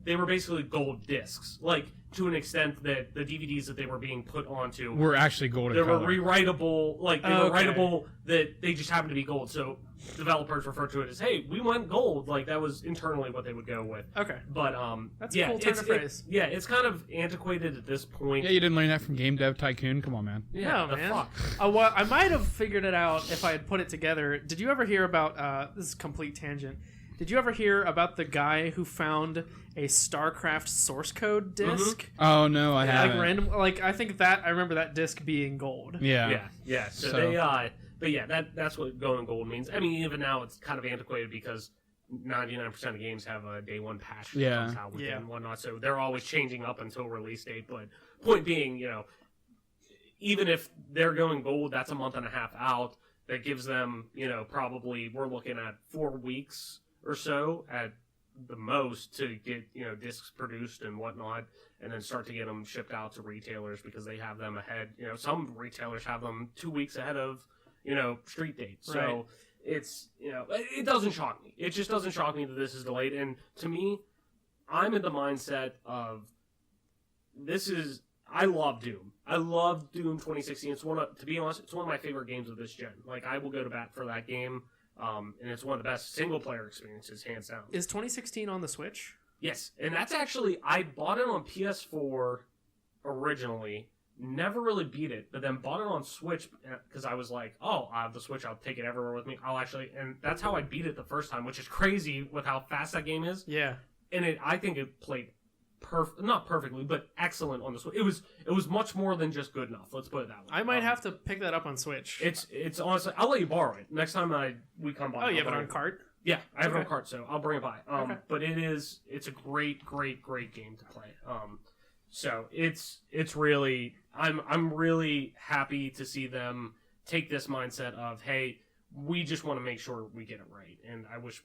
they were basically gold discs, like to an extent that the DVDs that they were being put onto We're actually golden they were color. rewritable, like they were Okay. writable, that they just happened to be gold. So developers refer to it as, hey, we went gold. Like that was internally what they would go with. Okay. But That's a yeah, cool turn of phrase. it's kind of antiquated at this point. Yeah, you didn't learn that from Game Dev Tycoon? Come on, man. Yeah, No, the man. fuck. I might have figured it out if I had put it together. Did you ever hear about this is a complete tangent. Did you ever hear about the guy who found a StarCraft source code disc? Oh, no, I Like haven't. random, I remember that disc being gold. Yeah. Yeah. So, So- they, but yeah, that's what going gold means. I mean, even now it's kind of antiquated because 99% of games have a day one patch that Yeah. comes out with it Yeah. and whatnot. So they're always changing up until release date. But point being, even if they're going gold, that's a month and a half out. That gives them, probably we're looking at 4 weeks or so at the most to get discs produced and whatnot, and then start to get them shipped out to retailers because they have them ahead. Some retailers have them 2 weeks ahead of street date. So Right. it's it doesn't shock me. It just doesn't shock me that this is delayed. And to me, I'm in the mindset of I love Doom. I love Doom 2016. To be honest, it's one of my favorite games of this gen. Like, I will go to bat for that game. And it's one of the best single-player experiences, hands down. Is 2016 on the Switch? Yes, and that's actually, I bought it on PS4 originally, never really beat it, but then bought it on Switch because I was like, oh, I have the Switch, I'll take it everywhere with me. And that's how I beat it the first time, which is crazy with how fast that game is. Yeah. And I think it played not perfectly, but excellent on the Switch. It was much more than just good enough. Let's put it that way. I might have to pick that up on Switch. It's honestly, I'll let you borrow it next time we come by. Oh, you have it I'll on cart? Yeah, I have it on Okay. cart, so I'll bring it by. Okay. But it's a great game to play. So it's really I'm really happy to see them take this mindset of, hey, we just want to make sure we get it right. And I wish,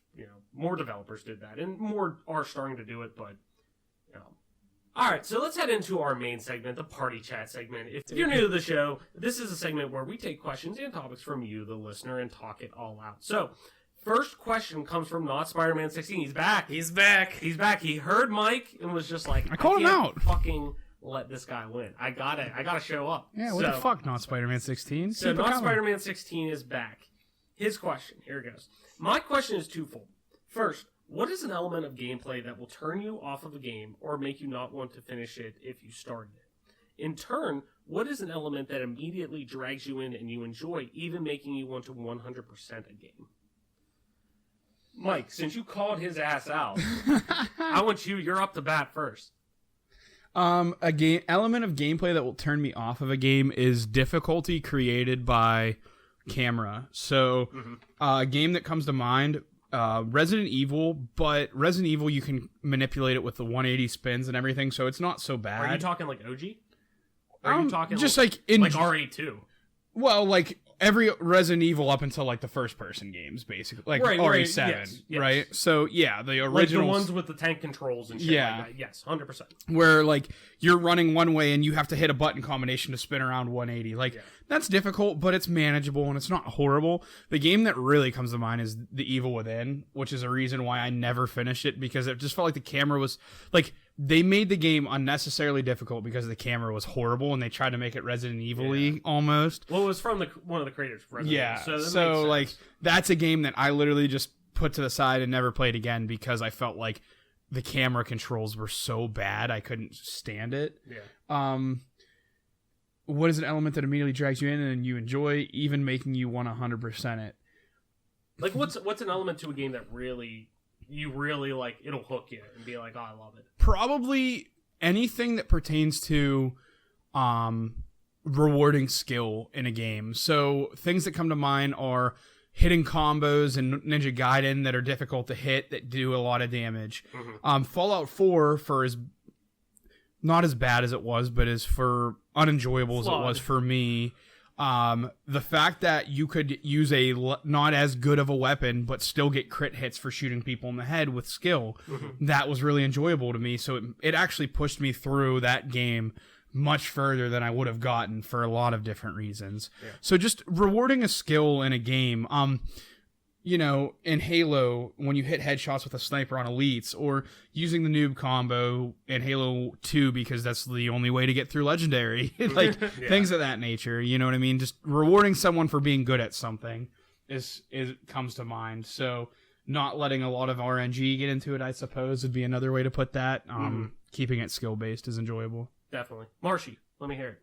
more developers did that, and more are starting to do it, but All right, so let's head into our main segment, the party chat segment. If you're new to the show, this is a segment where we take questions and topics from you, the listener, and talk it all out. So, first question comes from Not Spider-Man 16. He's back. He's back. He heard Mike and was just like, I called him out. Fucking let this guy win. I gotta show up. Yeah, what the fuck, Not Spider-Man 16? So Not Spider-Man 16 is back. His question, here it goes. My question is twofold. First, what is an element of gameplay that will turn you off of a game or make you not want to finish it if you started it? In turn, what is an element that immediately drags you in and you enjoy, even making you want to 100% a game? Mike, since you called his ass out, you're up to bat first. A game element of gameplay that will turn me off of a game is difficulty created by camera. So, a game that comes to mind, Resident Evil, but Resident Evil you can manipulate it with the 180 spins and everything, so it's not so bad. Are you talking like OG? Or are you talking just like in RE2? Well, like every Resident Evil up until like the first person games, basically, like RE7, yes. right? So yeah, the original, like the ones with the tank controls and shit like that. Yes, 100%. Where like you're running one way and you have to hit a button combination to spin around 180. Like that's difficult, but it's manageable and it's not horrible. The game that really comes to mind is The Evil Within, which is a reason why I never finished it, because it just felt like the camera was like, they made the game unnecessarily difficult because the camera was horrible and they tried to make it Resident Evil-y almost. Well, it was from one of the creators of Resident Evil. So like that's a game that I literally just put to the side and never played again because I felt like the camera controls were so bad I couldn't stand it. Yeah. What is an element that immediately drags you in and you enjoy, even making you want to 100% it? Like what's an element to a game that you really like, it'll hook you and be like, oh, I love it? Probably anything that pertains to rewarding skill in a game. So things that come to mind are hitting combos in Ninja Gaiden that are difficult to hit, that do a lot of damage. Fallout 4, for as not as bad as it was, but as for unenjoyable as it was for me, the fact that you could use a not as good of a weapon but still get crit hits for shooting people in the head with skill, that was really enjoyable to me. So it actually pushed me through that game much further than I would have gotten for a lot of different reasons. So just rewarding a skill in a game, in Halo, when you hit headshots with a sniper on elites, or using the noob combo in Halo 2 because that's the only way to get through legendary, things of that nature, you know what I mean? Just rewarding someone for being good at something is comes to mind. So not letting a lot of RNG get into it, I suppose, would be another way to put that. Keeping it skill-based is enjoyable. Definitely. Marshy, let me hear it.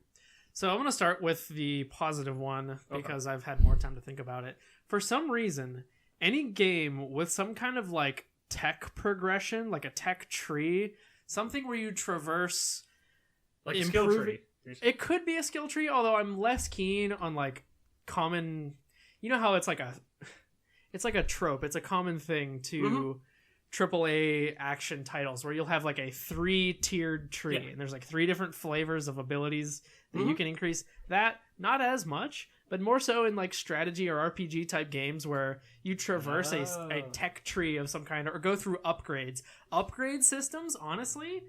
So I'm going to start with the positive one because I've had more time to think about it. For some reason, any game with some kind of like tech progression, like a tech tree, something where you traverse, like a skill tree. It could be a skill tree, although I'm less keen on like common. You know how it's like a trope. It's a common thing to AAA action titles where you'll have like a 3-tiered tree and there's like 3 different flavors of abilities that you can increase. That not as much, but more so in like strategy or RPG type games where you traverse a tech tree of some kind or go through upgrades. Upgrade systems, honestly,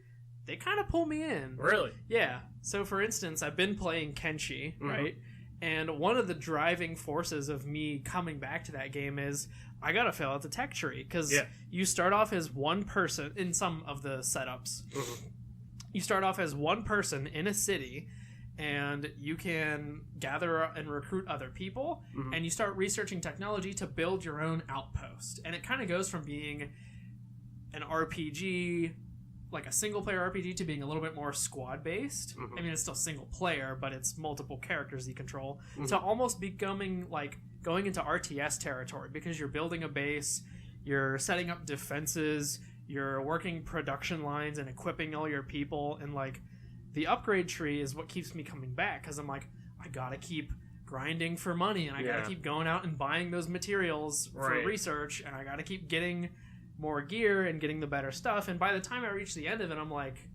they kind of pull me in. Really? Yeah. So for instance, I've been playing Kenshi, right? And one of the driving forces of me coming back to that game is I gotta fill out the tech tree because you start off as one person in some of the setups. You start off as one person in a city, and you can gather and recruit other people, and you start researching technology to build your own outpost. And it kind of goes from being an RPG, like a single-player RPG, to being a little bit more squad-based. I mean, it's still single-player, but it's multiple characters you control. To almost becoming, like, going into RTS territory, because you're building a base, you're setting up defenses, you're working production lines and equipping all your people, and, like, the upgrade tree is what keeps me coming back, because I'm like, I gotta keep grinding for money, and I gotta keep going out and buying those materials for research, and I gotta keep getting more gear and getting the better stuff. And by the time I reach the end of it, I'm like,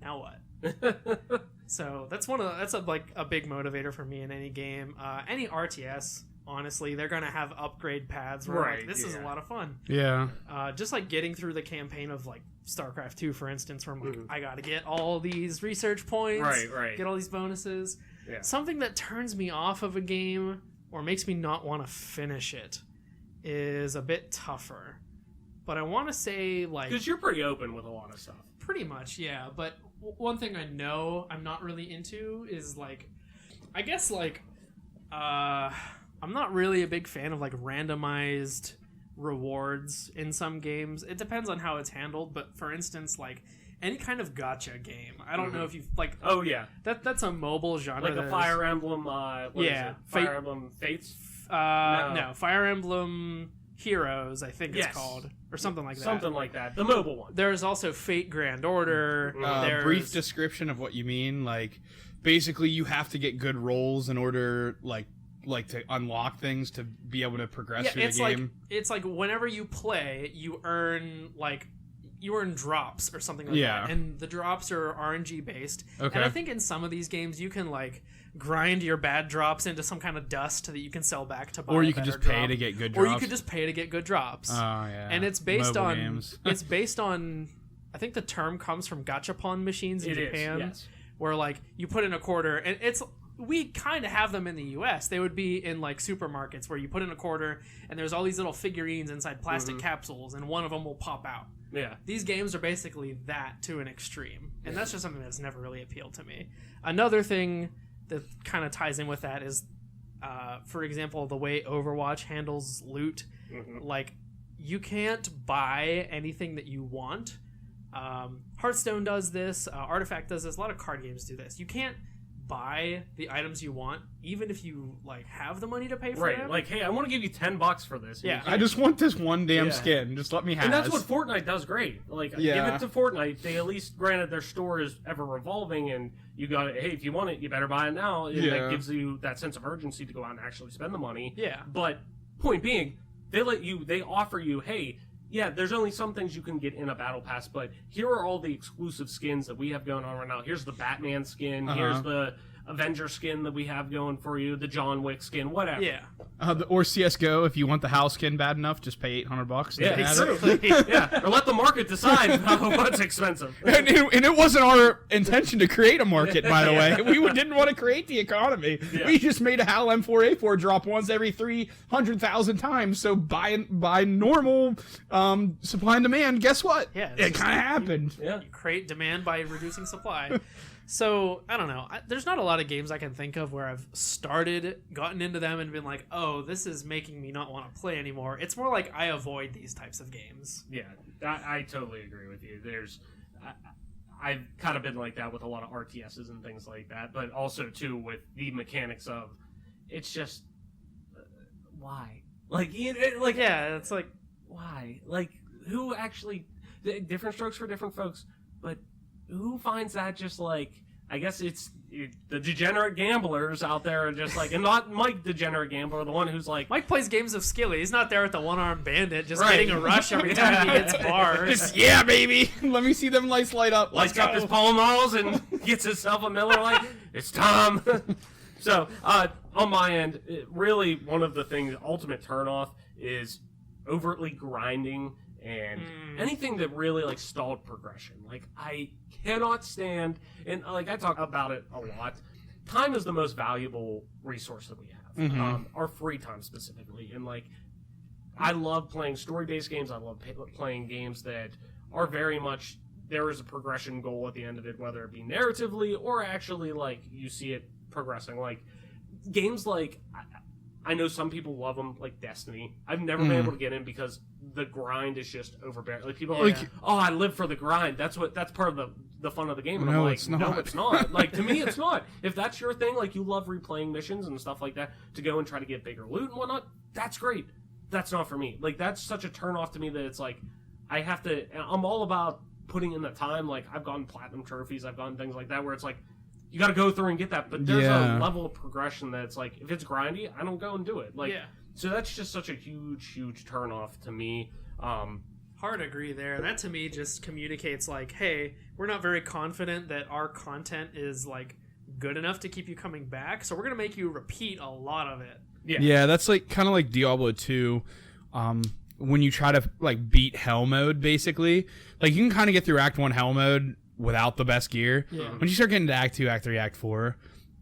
now what? So that's a big motivator for me in any game. Any RTS, honestly, they're gonna have upgrade paths. Where I'm like, this is a lot of fun. Yeah. Just like getting through the campaign of like StarCraft 2, for instance, where I'm like, I gotta get all these research points, right, get all these bonuses. Yeah. Something that turns me off of a game or makes me not want to finish it is a bit tougher. But I want to say, like, because you're pretty open with a lot of stuff. Pretty much, yeah. But one thing I know I'm not really into is, like, I guess, like, I'm not really a big fan of, like, randomized rewards in some games. It depends on how it's handled, but for instance, like, any kind of gacha game. I don't know if you've, like... Oh, yeah. That's a mobile genre. Like a Fire Emblem, Fire Emblem Fates? No, Fire Emblem Heroes, I think it's called. Or something like that. Something like that. The mobile one. There's also Fate Grand Order. Brief description of what you mean. Like, basically, you have to get good rolls in order, like to unlock things to be able to progress through the game. It's like whenever you play, you earn drops or something like that. And the drops are RNG based. Okay. And I think in some of these games you can like grind your bad drops into some kind of dust that you can sell back to buy. Or you could just pay to get good drops. Or you could just pay to get good drops. Oh yeah. And it's based Mobile on games. it's based on I think the term comes from gachapon machines in Japan. Yes. Where like you put in a quarter and we kind of have them in the US. They would be in like supermarkets where you put in a quarter and there's all these little figurines inside plastic capsules and one of them will pop out. Yeah. These games are basically that to an extreme. And that's just something that's never really appealed to me. Another thing that kind of ties in with that is, for example, the way Overwatch handles loot. Like, you can't buy anything that you want. Hearthstone does this. Artifact does this. A lot of card games do this. You can't buy the items you want, even if you like have the money to pay for them. Right, like, hey, I want to give you $10 for this. Yeah, I just want this one damn skin. Just let me have it. And that's what Fortnite does great. Like, give it to Fortnite. They at least, granted, their store is ever revolving, and you got it. Hey, if you want it, you better buy it now. And that gives you that sense of urgency to go out and actually spend the money. Yeah. But point being, they offer you, hey, yeah, there's only some things you can get in a battle pass, but here are all the exclusive skins that we have going on right now. Here's the Batman skin. Here's the Avenger skin that we have going for you. The John Wick skin. Whatever. Yeah. Or CS:GO. If you want the HAL skin bad enough, just pay $800. Yeah, exactly. Yeah, or let the market decide what's expensive. And it wasn't our intention to create a market, by the way. We didn't want to create the economy. Yeah. We just made a HAL M4A4 drop once every 300,000 times. So by normal supply and demand, guess what? Yeah, it kind of happened. You create demand by reducing supply. So, I don't know. There's not a lot of games I can think of where I've gotten into them and been like, oh, this is making me not want to play anymore. It's more like I avoid these types of games. Yeah, I totally agree with you. I've kind of been like that with a lot of RTSs and things like that, but also, too, with the mechanics of, it's just, why? It's like, why? Like, who actually, different strokes for different folks, but who finds that just like, I guess it's the degenerate gamblers out there are just like, and not Mike Degenerate Gambler, the one who's like... Mike plays games of skill. He's not there at the one-armed bandit just getting a rush every time he hits bars. Yeah, baby. Let me see them lights light up. Lights up his Pall Malls and gets himself a Miller Lite. It's Tom. So, on my end, really one of the things, ultimate turnoff is overtly grinding and anything that really like stalled progression. Like, I cannot stand, and like I talk about it a lot, time is the most valuable resource that we have. Our free time specifically. And like, I love playing story-based games. I love playing games that are very much, there is a progression goal at the end of it, whether it be narratively or actually like you see it progressing. Like games like, I know some people love them, like Destiny. I've never been able to get in because the grind is just overbearing. Like people are like, oh, I live for the grind. That's part of the fun of the game. And I'm like, no, it's not. Like, to me, it's not. If that's your thing, like you love replaying missions and stuff like that to go and try to get bigger loot and whatnot, that's great. That's not for me. Like, that's such a turn off to me that it's like, I'm all about putting in the time. Like, I've gotten platinum trophies. I've gotten things like that where it's like, you got to go through and get that. But there's a level of progression that's like, if it's grindy, I don't go and do it. Like, so that's just such a huge, huge turn off to me. Hard agree there. That to me just communicates like, hey, we're not very confident that our content is like good enough to keep you coming back, so we're gonna make you repeat a lot of it. Yeah, that's like kind of like Diablo 2. When you try to like beat Hell mode, basically, like you can kind of get through Act 1 Hell mode without the best gear. Yeah. When you start getting to Act 2, Act 3, Act 4,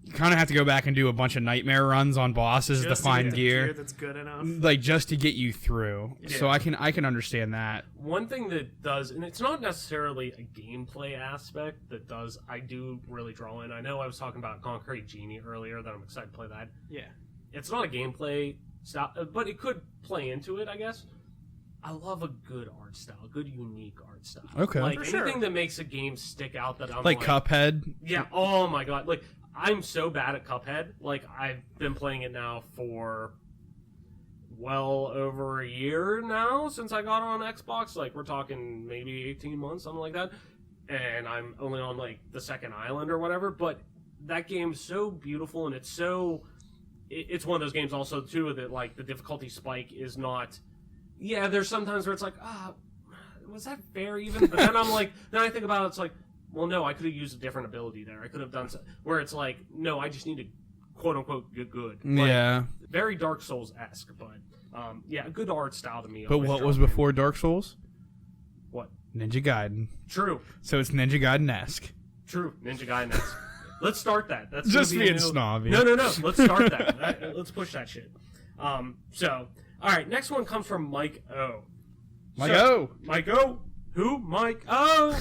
you kind of have to go back and do a bunch of nightmare runs on bosses Just to find get the gear that's good enough. like just to get you through. Yeah. So I can understand that. One thing that does, and it's not necessarily a gameplay aspect that does, I do really draw in. I know I was talking about Concrete Genie earlier, that I'm excited to play that. Yeah. It's not a gameplay style, but it could play into it, I guess. I love a good art style, a good unique art style. Okay. Like For anything sure. that makes a game stick out that I'm Like Cuphead. Yeah, oh my god. Like, I'm so bad at Cuphead. Like, I've been playing it now for well over a year now since I got on Xbox. Like, we're talking maybe 18 months, something like that. And I'm only on, like, the second island or whatever. But that game's so beautiful, and it's so... It's one of those games also, too, that, like, the difficulty spike is not... Yeah, there's sometimes where it's like, was that fair even? But then I'm like... Then I think about it, it's like, well, no, I could have used a different ability there. I could have done so, where it's like, no, I just need to quote unquote get good. Like, Yeah. very Dark Souls-esque, but yeah, a good art style to me. But always what draws was me in. before Dark Souls? What? Ninja Gaiden. True, So it's Ninja Gaiden-esque. true. Ninja Gaiden. Let's start that. That's Just gonna be a being new... snobby. No. Let's start that. Let's push that shit. So, all right. Next one comes from Mike O. Mike O. Mike O. Who? Mike O.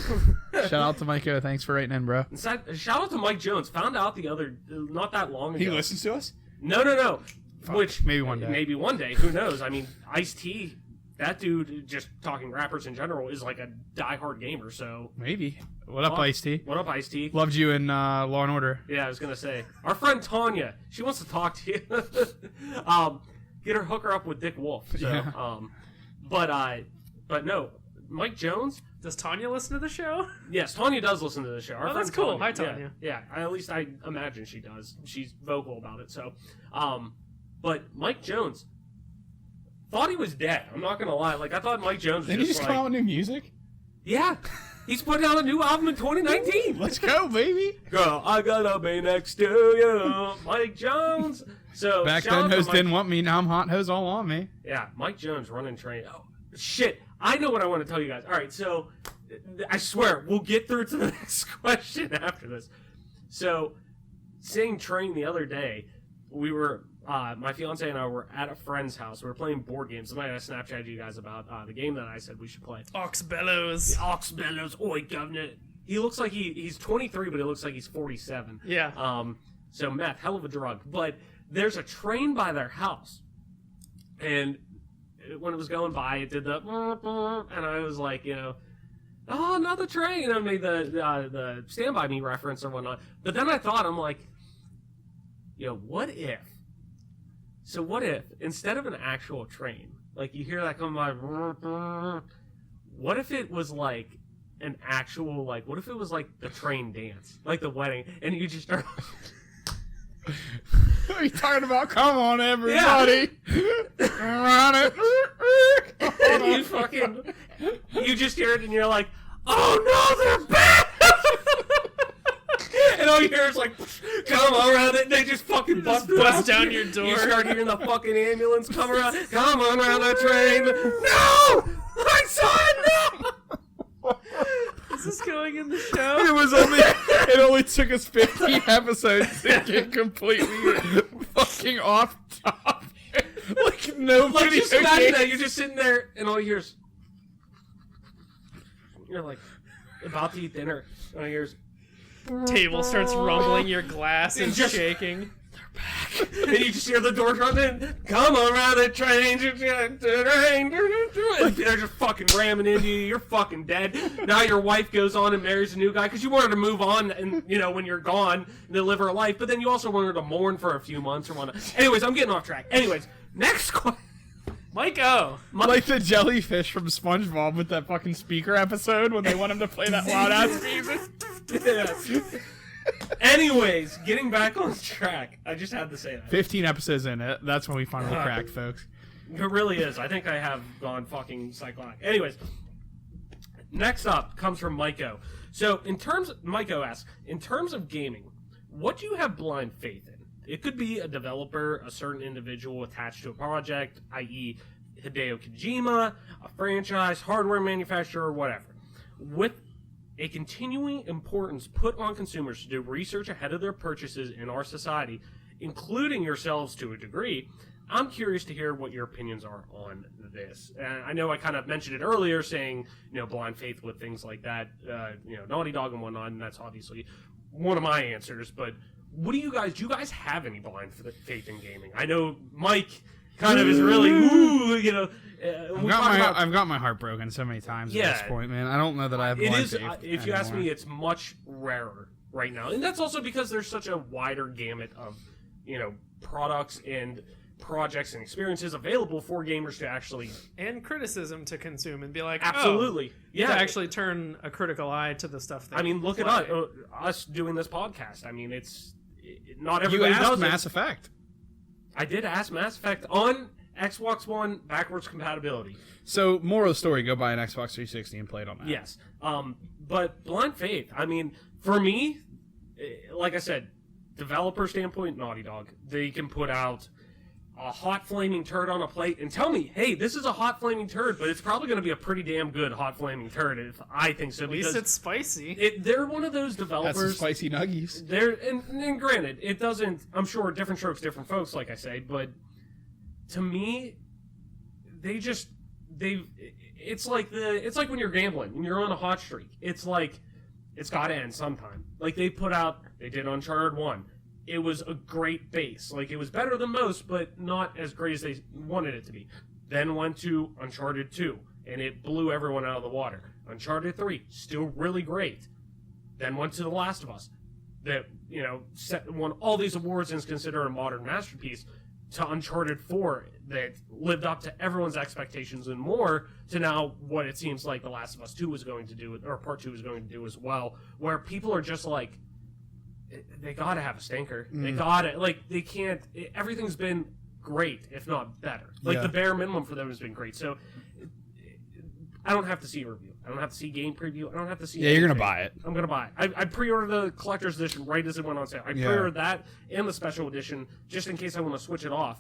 Shout out to Mike O. Thanks for writing in, bro. Shout out to Mike Jones. Found out the other, not that long ago. He listens to us? No. Fuck, Which maybe one day. Maybe one day. Who knows? I mean, Ice-T, that dude, just talking rappers in general, is like a diehard gamer. So Maybe. What up, Well, Ice-T? what up, Ice-T? Loved you in Law and Order. Yeah, I was gonna say our friend Tanya. She wants to talk to you. Hook her up with Dick Wolf. So, Yeah. but no, Mike Jones. Does Tanya listen to the show? Yes, Tanya does listen to the show. Our Oh, that's friend cool. Hi, Tanya. Yeah, at least I imagine she does. She's vocal about it. So, but Mike Jones thought he was dead. I'm not gonna lie. Like, I thought Mike Jones was Did he just just like, come out with new music? yeah, he's putting out a new album in 2019. Let's go, baby. Girl, I gotta be next to you, Mike Jones. So Back shout out then, to hoes Mike- didn't want me. Now I'm hot hoes all on me. Yeah, Mike Jones running train. Oh, shit. I know what I want to tell you guys. All right, so I swear we'll get through to the next question after this. So, saying train the other day, we were my fiance and I were at a friend's house. We were playing board games. Tonight I Snapchatted you guys about the game that I said we should play. Ox Bellows. Ox Bellows, oi governor. He looks like he's 23, but it looks like he's 47. Yeah. So meth, hell of a drug. But there's a train by their house, and when it was going by, it did the, and I was like, oh, another train. I made the Stand By Me reference or whatnot. But then I thought, I'm like, what if? So what if, instead of an actual train, like you hear that come by, what if it was like an actual, like, what if it was like the train dance, like the wedding, and you just start... What are you talking about? Come on, everybody. Run it. And you just hear it and you're like, oh no, they're back! And all you hear is like, come around it, and they just fucking bust down your door. You start hearing the fucking ambulance come around, come on around the train. No! My son, no! Is this going in the show? It only took us 15 episodes to get completely fucking off topic. Like nobody. Like, just imagine that, you're just sitting there, and all you hear is, you're like, about to eat dinner, and all you hear is, Table starts rumbling, your glass is Just- shaking. and you just hear the door run in. Come on, around the train, and they're just fucking ramming into you. You're fucking dead. Now your wife goes on and marries a new guy because you want her to move on, and when you're gone, and live her life. But then you also want her to mourn for a few months or whatnot. Anyways, I'm getting off track. Anyways, next question. Mike O. Like the jellyfish from SpongeBob with that fucking speaker episode when they want him to play that loud ass music. Anyways, getting back on track. I just had to say that. 15 episodes in it. That's when we finally cracked, folks. It really is. I think I have gone fucking psychotic. Anyways, Next up comes from Maiko. So, Maiko asks, in terms of gaming, what do you have blind faith in? It could be a developer, a certain individual attached to a project, i.e. Hideo Kojima, a franchise, hardware manufacturer, or whatever. With a continuing importance put on consumers to do research ahead of their purchases in our society, including yourselves to a degree, I'm curious to hear what your opinions are on this. And I know I kind of mentioned it earlier, saying, blind faith with things like that, Naughty Dog and whatnot, and that's obviously one of my answers. But what do you guys have any blind faith in gaming? I know Mike kind of is really, I've got my heart broken so many times at this point, man. I don't know that I have blind faith if you ask me, it's much rarer right now. And that's also because there's such a wider gamut of, products and projects and experiences available for gamers to actually... And criticism to consume and be like, absolutely. To actually turn a critical eye to the stuff that look at us doing this podcast. Not everybody does does Mass Effect. I did ask Mass Effect on Xbox One backwards compatibility. So, moral of the story, go buy an Xbox 360 and play it on that. Yes. But blind faith, for me, like I said, developer standpoint, Naughty Dog, they can put out a hot flaming turd on a plate and tell me, hey, this is a hot flaming turd, but it's probably going to be a pretty damn good hot flaming turd if I think so. At least it's spicy. They're one of those developers. That's the spicy nuggies. And granted, it doesn't. I'm sure different strokes, different folks, like I say. But to me, it's like when you're gambling and you're on a hot streak. It's like it's got to end sometime. Like they did Uncharted 1. It was a great base. Like, it was better than most, but not as great as they wanted it to be. Then went to Uncharted 2, and it blew everyone out of the water. Uncharted 3, still really great. Then went to The Last of Us, that, won all these awards and is considered a modern masterpiece, to Uncharted 4, that lived up to everyone's expectations and more, to now what it seems like The Last of Us 2 was going to do, or Part 2 was going to do as well, where people are just like, they gotta have a stinker. They can't. Everything's been great, if not better. The bare minimum for them has been great. So I don't have to see a review. I don't have to see game preview. I don't have to see. Yeah, you're gonna buy it. I'm gonna buy it. I pre-ordered the collector's edition right as it went on sale. I pre-ordered that and the special edition just in case I want to switch it off.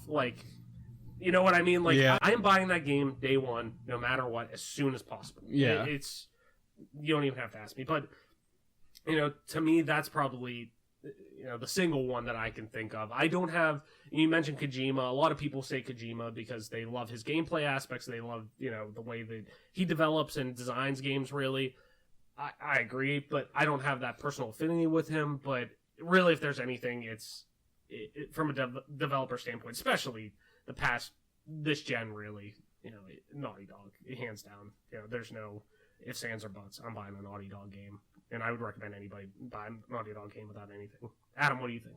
You know what I mean? I am buying that game day one, no matter what, as soon as possible. Yeah, you don't even have to ask me, but to me, that's probably. The single one that I can think of. I don't have... You mentioned Kojima. A lot of people say Kojima because they love his gameplay aspects. They love, the way that he develops and designs games, really. I agree, but I don't have that personal affinity with him. But really, if there's anything, it's from a developer standpoint, especially this gen, really, Naughty Dog, hands down. There's no ifs, ands, or buts. I'm buying a Naughty Dog game. And I would recommend anybody buy a Naughty Dog game without anything. Adam, what do you think?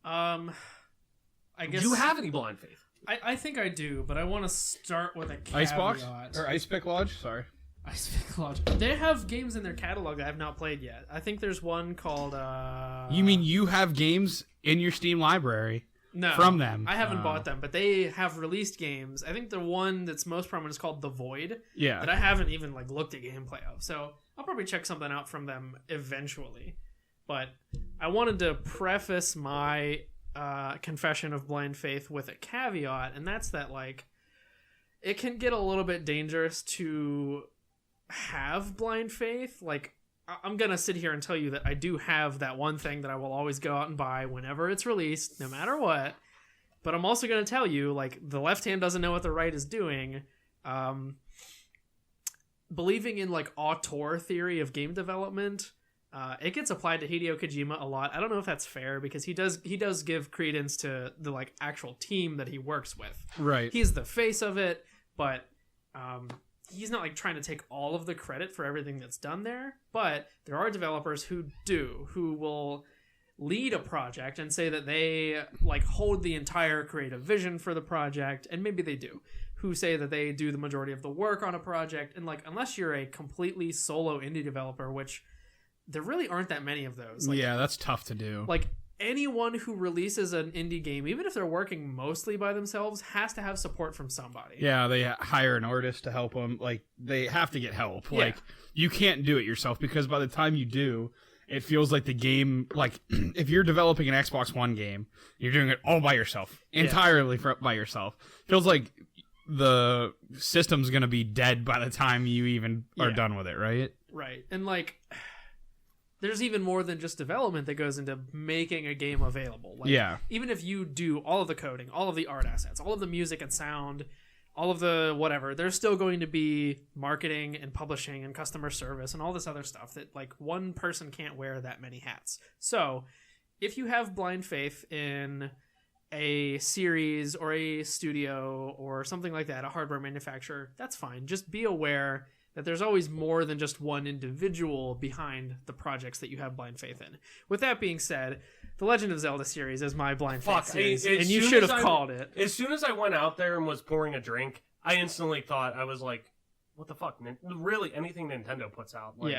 I guess... Do you have any blind faith? I think I do, but I want to start with a caveat. Icebox? Or Ice Pick Lodge? Sorry. Ice Pick Lodge. They have games in their catalog that I have not played yet. I think there's one called... You mean you have games in your Steam library? No, from them. I haven't bought them, but they have released games. I think the one that's most prominent is called The Void. Yeah. That I haven't even looked at gameplay of. So I'll probably check something out from them eventually. But I wanted to preface my confession of blind faith with a caveat, and that's that it can get a little bit dangerous to have blind faith. I'm going to sit here and tell you that I do have that one thing that I will always go out and buy whenever it's released, no matter what. But I'm also going to tell you, the left hand doesn't know what the right is doing. Believing in, auteur theory of game development, it gets applied to Hideo Kojima a lot. I don't know if that's fair, because he does give credence to the, actual team that he works with. Right. He's the face of it, but... he's not trying to take all of the credit for everything that's done there, but there are developers who will lead a project and say that they hold the entire creative vision for the project, and maybe they do, who say that they do the majority of the work on a project, and unless you're a completely solo indie developer, which there really aren't that many of those. Yeah, that's tough to do. anyone who releases an indie game, even if they're working mostly by themselves, has to have support from somebody. Yeah, they hire an artist to help them. Like, they have to get help. Yeah. Like, you can't do it yourself, because by the time you do, it feels like the game, like, if you're developing an Xbox One game, you're doing it all by yourself, entirely by yourself. Feels like the system's going to be dead by the time you even are done with it, right? Right. And, like, there's even more than just development that goes into making a game available. Like, even if you do all of the coding, all of the art assets, all of the music and sound, all of the whatever, there's still going to be marketing and publishing and customer service and all this other stuff that, like, one person can't wear that many hats. So if you have blind faith in a series or a studio or something like that, a hardware manufacturer, that's fine. Just be aware that there's always more than just one individual behind the projects that you have blind faith in. With that being said, the Legend of Zelda series is my blind faith series, and you should have called it. As soon as I went out there and was pouring a drink, I instantly thought, I was like, what the fuck? Really, anything Nintendo puts out. Like,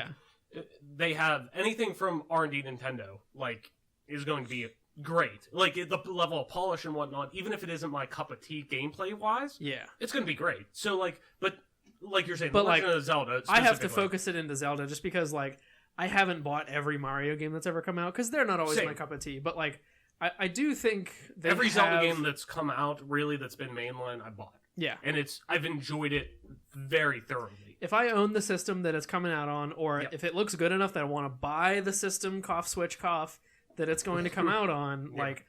they have anything from R&D Nintendo, like, is going to be great. Like, the level of polish and whatnot, even if it isn't my cup of tea gameplay-wise, it's going to be great. So, like, but like you're saying, but the Legend of Zelda, I have to focus it into Zelda just because, like, I haven't bought every Mario game that's ever come out because they're not always my cup of tea. But, like, I do think every Zelda game that's come out, really, that's been mainline, I bought. Yeah. And I've enjoyed it very thoroughly. If I own the system that it's coming out on, or if it looks good enough that I want to buy the system, cough, switch, cough, that it's going to come out on, like,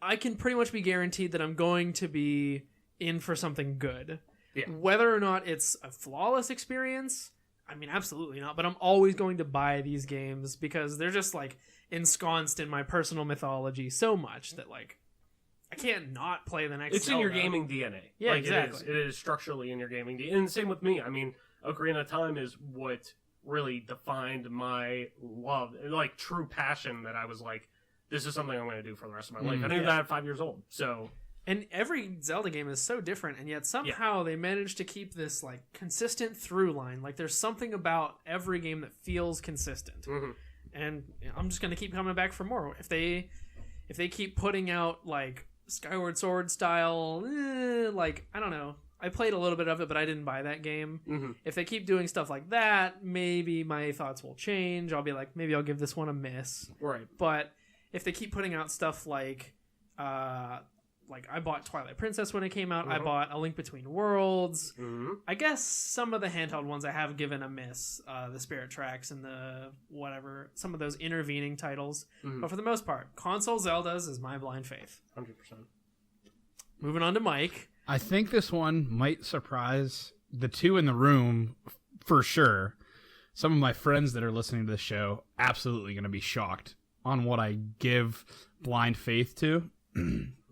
I can pretty much be guaranteed that I'm going to be in for something good. Yeah. Whether or not it's a flawless experience, I mean, absolutely not. But I'm always going to buy these games because they're just, like, ensconced in my personal mythology so much that, like, I can't not play the next Zelda. In your gaming DNA. Yeah, like, exactly. It is structurally in your gaming DNA. And same with me. I mean, Ocarina of Time is what really defined my love, like, true passion that I was like, this is something I'm going to do for the rest of my life. I knew that at 5 years old, so... And every Zelda game is so different, and yet somehow they managed to keep this, like, consistent through line. Like, there's something about every game that feels consistent. And I'm just going to keep coming back for more. If they keep putting out, like, Skyward Sword style, like, I don't know. I played a little bit of it, but I didn't buy that game. If they keep doing stuff like that, maybe my thoughts will change. I'll be like, maybe I'll give this one a miss. Right. But if they keep putting out stuff like I bought Twilight Princess when it came out. I bought A Link Between Worlds. I guess some of the handheld ones I have given a miss. The Spirit Tracks and the whatever. Some of those intervening titles. But for the most part, console Zeldas is my blind faith. 100%. Moving on to Mike. I think this one might surprise the two in the room for sure. Some of my friends that are listening to this show absolutely going to be shocked on what I give blind faith to.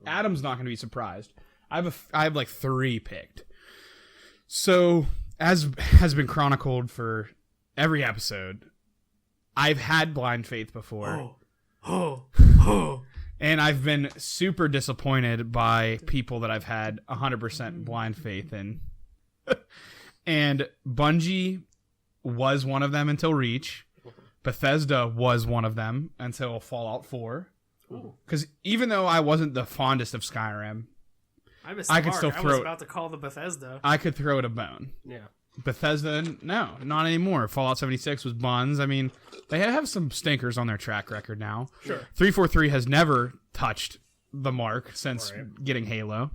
Adam's not going to be surprised. I have like 3 picked. So, as has been chronicled for every episode, I've had blind faith before. And I've been super disappointed by people that I've had 100% blind faith in. And Bungie was one of them until Reach. Bethesda was one of them until Fallout 4. Because even though I wasn't the fondest of Skyrim, I could still throw. I was about to call the Bethesda. I could throw it a bone. Yeah. Bethesda, no, not anymore. Fallout 76 was buns. I mean, they have some stinkers on their track record now. Sure. 343 has never touched the mark since getting Halo.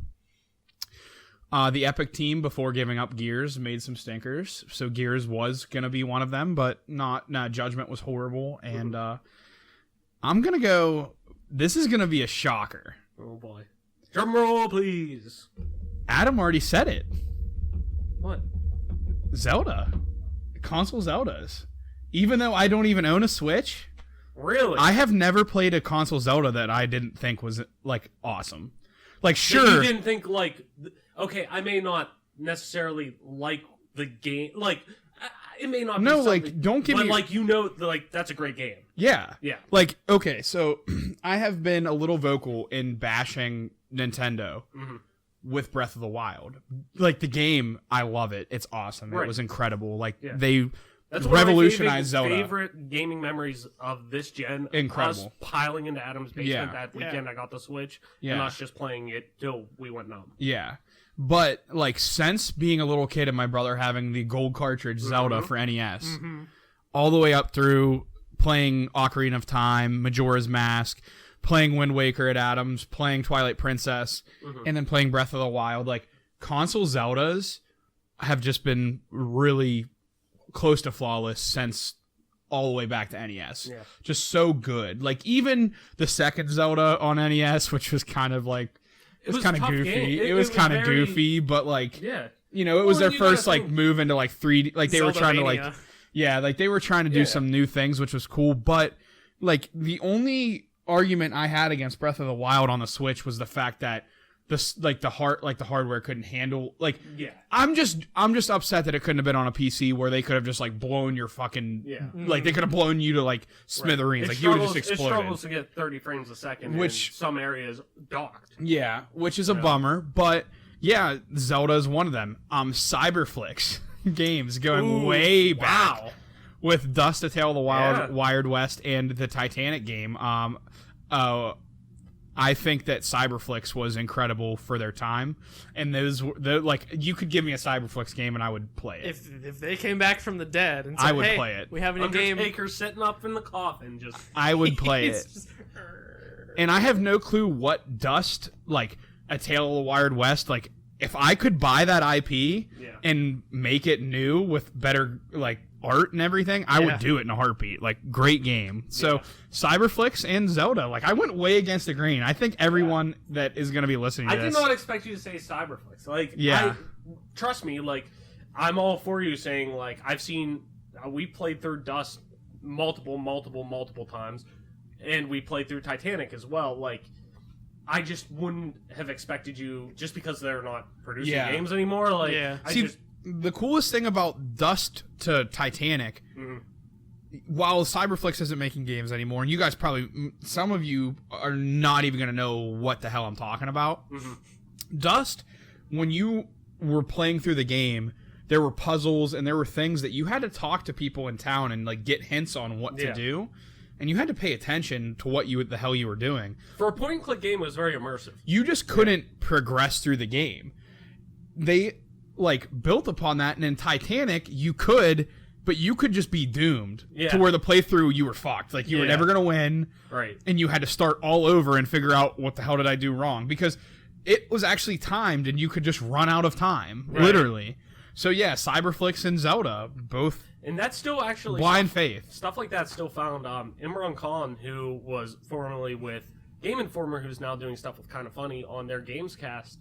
The Epic team, before giving up Gears, made some stinkers. So Gears was going to be one of them, but not. Judgment was horrible. And I'm going to go... This is going to be a shocker. Oh, boy. Drum roll, please. Adam already said it. What? Zelda. Console Zeldas. Even though I don't even own a Switch. Really? I have never played a console Zelda that I didn't think was, like, awesome. Like, sure. You didn't think, like... Okay, I may not necessarily like the game. Like, it may not be something... No, like, don't give me... But, like, you know, like, that's a great game. Yeah. Yeah. Like, okay, so I have been a little vocal in bashing Nintendo with Breath of the Wild. Like, the game, I love it. It's awesome. Right. It was incredible. Like, they That's one revolutionized of my Zelda. favorite gaming memories of this gen. Incredible. Us piling into Adam's basement Yeah. that weekend I got the Switch, Yeah. and us just playing it till we went numb. Yeah. But, like, since being a little kid and my brother having the gold cartridge Zelda for NES, all the way up through playing Ocarina of Time, Majora's Mask, playing Wind Waker at Adams, playing Twilight Princess, and then playing Breath of the Wild, like, console Zeldas have just been really close to flawless since all the way back to NES. Yeah. Just so good. Like, even the second Zelda on NES, which was kind of like, it was kind of goofy. Game. It was kind of very- goofy, but like, Yeah. you know, it was Well, their you gotta first like think- move into like 3D. Like they were trying to like, Zelda-mania. yeah, like they were trying to do Yeah. some new things, which was cool. But like the only argument I had against Breath of the Wild on the Switch was the fact that the hardware couldn't handle like. Yeah. I'm just upset that it couldn't have been on a PC where they could have just like blown your fucking Yeah. like they could have blown you to like smithereens, like you would just It exploded. struggles to get 30 frames a second, Which- in some areas docked. Yeah, which is a bummer, but yeah, Zelda is one of them. Cyberflix games going Ooh, way back wow. with Dust to Tale of the Yeah. Wired West and the Titanic game. I think that Cyberflix was incredible for their time, and like you could give me a Cyberflix game and I would play it. If they came back from the dead and said, I would hey, play it. we have a new game. Undertaker sitting up in the coffin, just I would play It's it. just- And I have no clue what Dust, like A Tale of the Wired West, like if I could buy that IP Yeah. and make it new with better like art and everything, I Yeah. would do it in a heartbeat. Like great game. So Cyberflix and Zelda, like I went way against the grain. I think everyone that is going to be listening to I did this, not expect you to say Cyberflix. Like, Yeah. trust me, like, I'm all for you saying, like, I've seen, we played through Dust multiple times, and we played through Titanic as well. Like, I just wouldn't have expected you, just because they're not producing Yeah. games anymore. Like, Yeah. See, the coolest thing about Dust to Titanic, while Cyberflix isn't making games anymore, and you guys probably, some of you are not even going to know what the hell I'm talking about. Dust, when you were playing through the game, there were puzzles and there were things that you had to talk to people in town and like get hints on what to Yeah. do, and you had to pay attention to what the hell you were doing. for a point-and-click game, it was very immersive. You just couldn't progress through the game. They like built upon that, and in Titanic you could, but you could just be doomed Yeah. to where the playthrough you were fucked. Like you were Yeah. never gonna win, Right. and you had to start all over and figure out what the hell did I do wrong, because it was actually timed and you could just run out of time, literally. So yeah, Cyberflix and Zelda, both And that's still actually... blind faith. Stuff like that still found. Imran Khan, who was formerly with Game Informer, who's now doing stuff with Kinda Funny on their Gamescast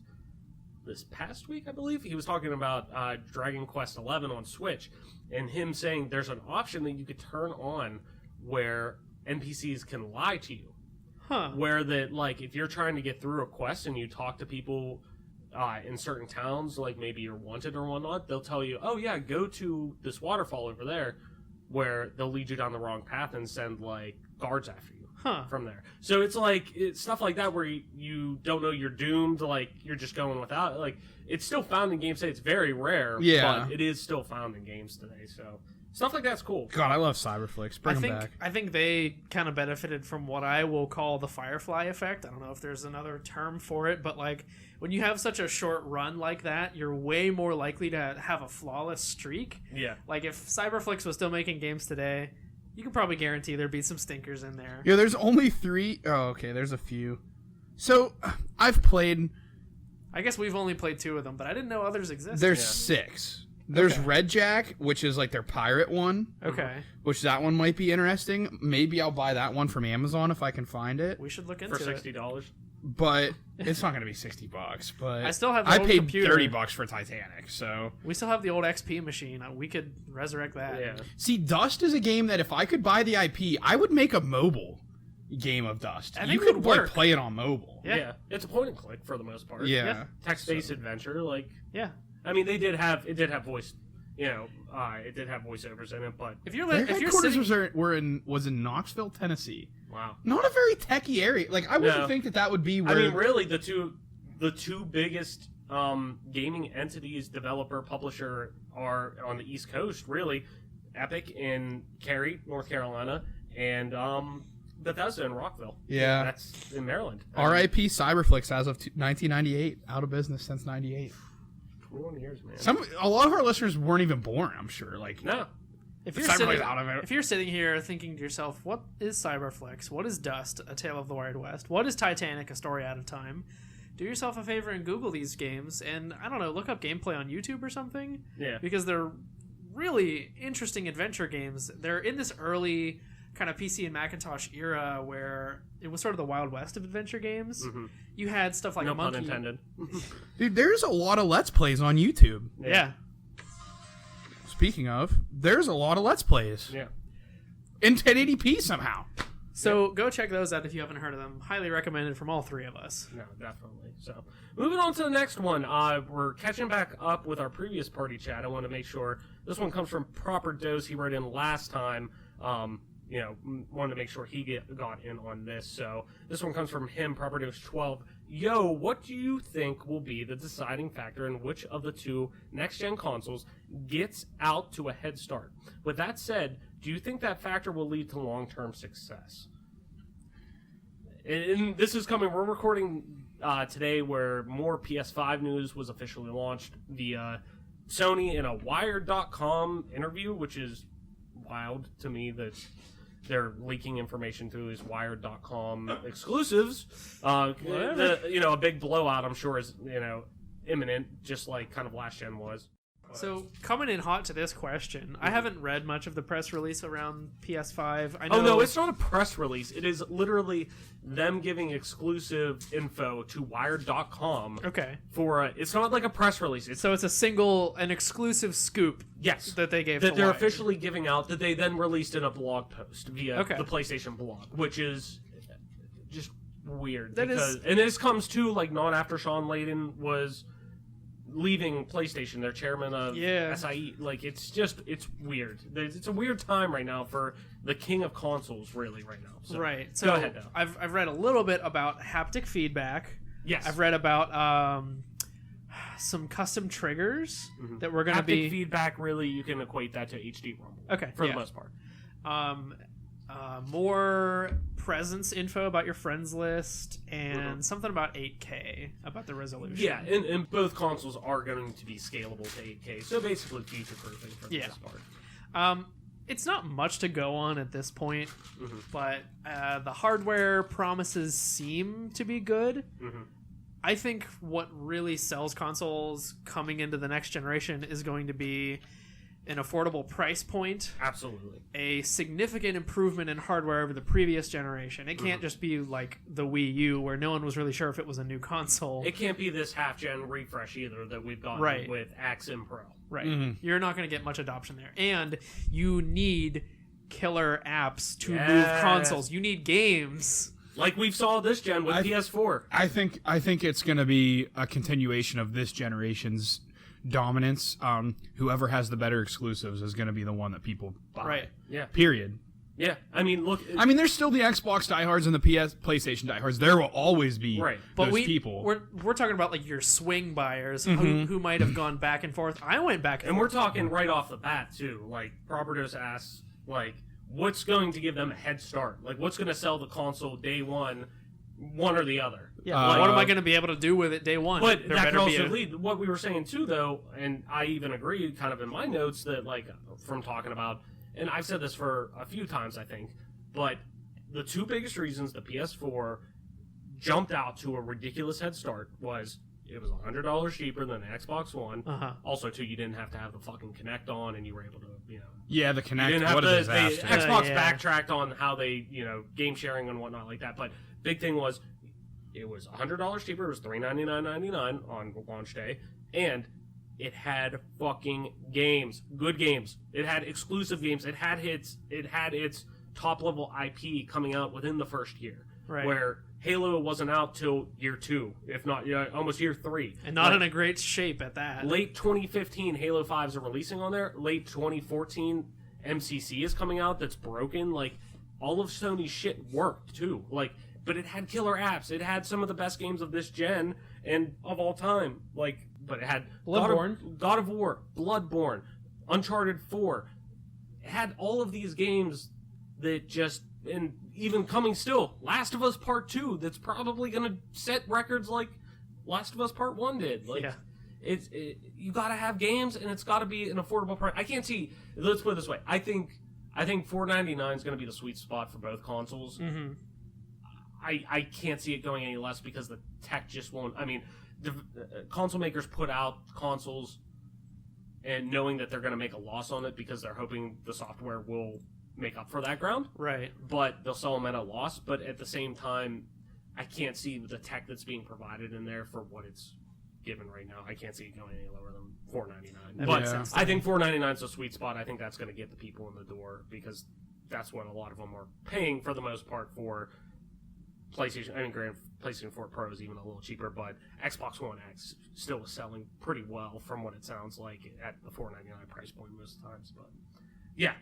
this past week, I believe. He was talking about Dragon Quest XI on Switch, and him saying there's an option that you could turn on where NPCs can lie to you. Huh. Where that, like, if you're trying to get through a quest and you talk to people in certain towns, like maybe you're wanted or whatnot, they'll tell you, oh yeah, go to this waterfall over there, where they'll lead you down the wrong path and send like guards after you from there. So it's like it's stuff like that where you don't know you're doomed, like you're just going without. Like it's still found in games today. It's very rare, Yeah. but it is still found in games today. So stuff like that's cool. God, I love Cyberflix. Bring them back. I think they kind of benefited from what I will call the Firefly effect. I don't know if there's another term for it, but like when you have such a short run like that, you're way more likely to have a flawless streak. Yeah. Like if Cyberflix was still making games today, you can probably guarantee there'd be some stinkers in there. Yeah, there's only 3. Oh, okay, there's a few. So I've played. I guess we've only played 2 of them, but I didn't know others existed. There's 6. There's Okay. Red Jack, which is like their pirate one. Okay. Which that one might be interesting. Maybe I'll buy that one from Amazon if I can find it. We should look into For it. $60. But it's not going to be $60. But I still have the I old paid computer. $30 for Titanic. So We still have the old XP machine. We could resurrect that. Yeah. see, Dust is a game that if I could buy the IP, I would make a mobile game of Dust. I You think it could would like work. play it on mobile. Yeah. It's a point and click for the most part. Yeah. Text-based adventure, like Yeah. I mean, it did have voice, it did have voiceovers in it, but If you're Their if you're headquarters sitting, was in Knoxville, Tennessee. wow. Not a very techie area. Like I wouldn't No. think that would be I where. mean, really, the two biggest gaming entities, developer, publisher, are on the East Coast, really, Epic in Cary, North Carolina, and Bethesda in Rockville. Yeah. That's in Maryland. R.I.P. Cyberflix as of 1998, out of business since 98. 21 years, man. A lot of our listeners weren't even born, I'm sure. Like, No. If you're, if you're sitting here thinking to yourself, what is Cyberflix? What is Dust, A Tale of the Wild West? What is Titanic, A Story Out of Time? Do yourself a favor and Google these games, and, I don't know, look up gameplay on YouTube or something. Yeah. Because they're really interesting adventure games. They're in this early kind of PC and Macintosh era where it was sort of the Wild West of adventure games. Mm-hmm. You had stuff like No Monkey. pun intended. Dude, there's a lot of Let's Plays on YouTube. Yeah. Speaking of, there's a lot of Let's Plays. Yeah. In 1080p somehow. So go check those out if you haven't heard of them. Highly recommended from all three of us. No, definitely. So, moving on to the next one. We're catching back up with our previous party chat. I want to make sure this one comes from Proper Dose. He wrote in last time. Wanted to make sure he got in on this. So, this one comes from him, Proper Dose 12. Yo, what do you think will be the deciding factor in which of the two next-gen consoles gets out to a head start? With that said, do you think that factor will lead to long-term success? And this is coming, we're recording today where more PS5 news was officially launched via Sony in a Wired.com interview, which is wild to me that they're leaking information through these Wired.com exclusives. A big blowout, I'm sure, is, imminent, just like kind of last gen was. So, coming in hot to this question, I haven't read much of the press release around PS5. I know... Oh, no, it's not a press release. It is literally them giving exclusive info to Wired.com. Okay. It's not like a press release. So it's an exclusive scoop Yes. that they gave that to they're Wired. officially giving out, that they then released in a blog post via Okay. the PlayStation blog, which is just weird. And this comes too, like, not after Sean Layden was leaving PlayStation, their chairman of SIE. Like, it's weird. It's a weird time right now for the king of consoles, really, right now. So, right. So go ahead, though. I've read a little bit about haptic feedback. Yes. I've read about some custom triggers that we're going to be... Haptic feedback, really, you can equate that to HD Rumble. Okay. For the most part. More presence info about your friends list, and something about 8K, about the resolution. Yeah, and both consoles are going to be scalable to 8K, so basically future-proofing for the most part. It's not much to go on at this point, but the hardware promises seem to be good. I think what really sells consoles coming into the next generation is going to be an affordable price point. Absolutely. A significant improvement in hardware over the previous generation. It can't just be like the Wii U, where no one was really sure if it was a new console. It can't be this half-gen refresh either that we've gotten with X and Pro. Right. You're not going to get much adoption there. And you need killer apps to move consoles. You need games. Like we saw this gen with PS4. I think it's going to be a continuation of this generation's dominance. Whoever has the better exclusives is going to be the one that people buy. Right. Yeah. Period. Yeah. I mean, look. There's still the Xbox diehards and the PlayStation diehards. There will always be but those people. We're talking about like your swing buyers who might have gone back and forth. I went back and forth. And we're talking right off the bat too. Like Propertos asks, like, what's going to give them a head start? Like, what's going to sell the console day one or the other? Yeah, what am I going to be able to do with it day one? But that could also lead what we were saying too, though, and I even agree, kind of in my notes, that like from talking about, and I've said this for a few times, I think, but the two biggest reasons the PS4 jumped out to a ridiculous head start was it was $100 cheaper than the Xbox One. Also, too, you didn't have to have the fucking Kinect on, and you were able to, Yeah, the Kinect. You didn't have what a disaster. Xbox backtracked on how they, game sharing and whatnot like that. But big thing was, it was $100 cheaper. It was $399.99 on launch day, and it had fucking games, good games. It had exclusive games. It had its top level IP coming out within the first year. Right. Where Halo wasn't out till year 2, if not almost year 3. And not in a great shape at that. Late 2015, Halo 5s are releasing on there. Late 2014, MCC is coming out that's broken. Like, all of Sony's shit worked, too. Like, but it had killer apps. It had some of the best games of this gen and of all time. Like, but it had Bloodborne. God of War, Bloodborne, Uncharted 4. had all of these games that just, and even coming still, Last of Us Part 2, that's probably going to set records like Last of Us Part 1 did. Like, you got to have games, and it's got to be an affordable price. I can't see, let's put it this way, I think $4.99 is going to be the sweet spot for both consoles. Mm-hmm. I can't see it going any less because the tech just won't. I mean, console makers put out consoles and knowing that they're going to make a loss on it because they're hoping the software will make up for that ground. Right. But they'll sell them at a loss. But at the same time, I can't see the tech that's being provided in there for what it's given right now. I can't see it going any lower than $4.99. But I think $4.99 is a sweet spot. I think that's going to get the people in the door because that's what a lot of them are paying for the most part for PlayStation. I mean, granted, PlayStation 4 Pro is even a little cheaper, but Xbox One X still is selling pretty well from what it sounds like at the $4.99 price point most times. But yeah,